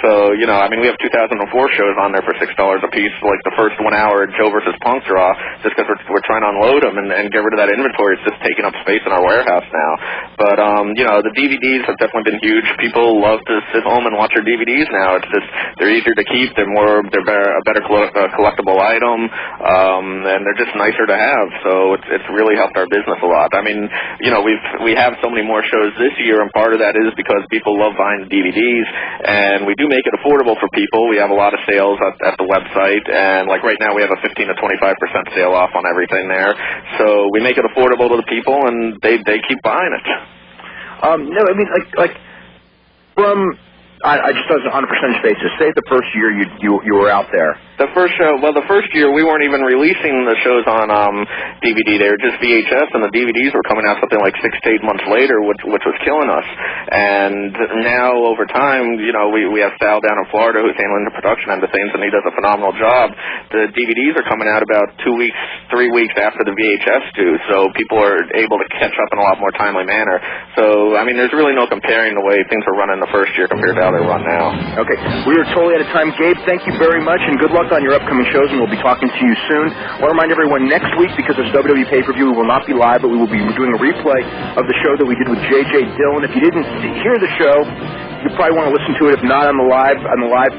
So, you know, I mean, we have 2004 shows on there for $6 a piece, like the first 1 hour Joe versus Punk draw, just because we're trying to unload them and get rid of that inventory. It's just taking up space in our warehouse now. But, you know, the DVDs have definitely been huge. People love to sit home and watch their DVDs now. It's just, they're easier to keep. They're a better collectible item, and they're just nicer to have. So it's really helped our business a lot. I mean, you know, we have so many more shows this year, and part of that is because people love buying the DVDs, and we do make it affordable for people. We have a lot of sales at the website, and like right now we have a 15 to 25% sale off on everything there. So we make it affordable to the people, and they keep buying it. No, I mean, like from. I just as on a percentage basis. Say the first year you were out there. The first year we weren't even releasing the shows on DVD. They were just VHS, and the DVDs were coming out something like 6 to 8 months later, which was killing us. And now over time, you know, we have Sal down in Florida who's handling the production end of things, and he does a phenomenal job. The DVDs are coming out about 2 weeks, 3 weeks after the VHS do, so people are able to catch up in a lot more timely manner. So I mean, there's really no comparing the way things were running the first year compared to how they run now. Okay, we are totally out of time. Gabe, thank you very much, and good luck on your upcoming shows, and we'll be talking to you soon. I want to remind everyone, next week, because it's WWE pay-per-view, we will not be live, but we will be doing a replay of the show that we did with J.J. Dillon. If you didn't hear the show, you probably want to listen to it, if not on the live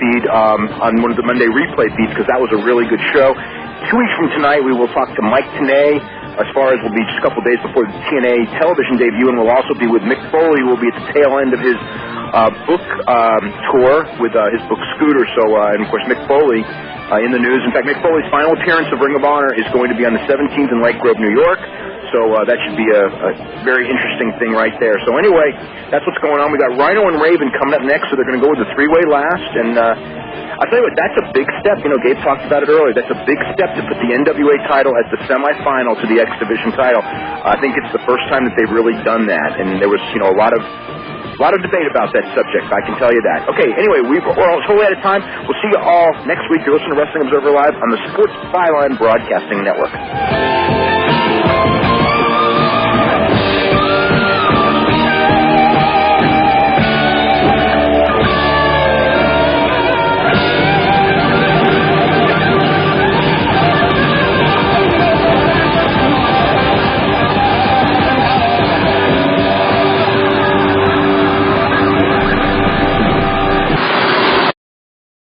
feed, on one of the Monday replay feeds, because that was a really good show. 2 weeks from tonight, we will talk to Mike Tenay, as far as we'll be just a couple days before the TNA television debut, and we'll also be with Mick Foley, who will be at the tail end of his book tour with his book Scooter. So, and of course, Mick Foley in the news. In fact, Mick Foley's final appearance of Ring of Honor is going to be on the 17th in Lake Grove, New York. So that should be a very interesting thing right there. So anyway, that's what's going on. We got Rhino and Raven coming up next, so they're going to go with the three-way last. And I'll tell you what, that's a big step. You know, Gabe talked about it earlier. That's a big step to put the NWA title as the semifinal to the X Division title. I think it's the first time that they've really done that. And there was, you know, a lot of debate about that subject, I can tell you that. Okay, anyway, we're all totally out of time. We'll see you all next week. You're listening to Wrestling Observer Live on the Sports Byline Broadcasting Network.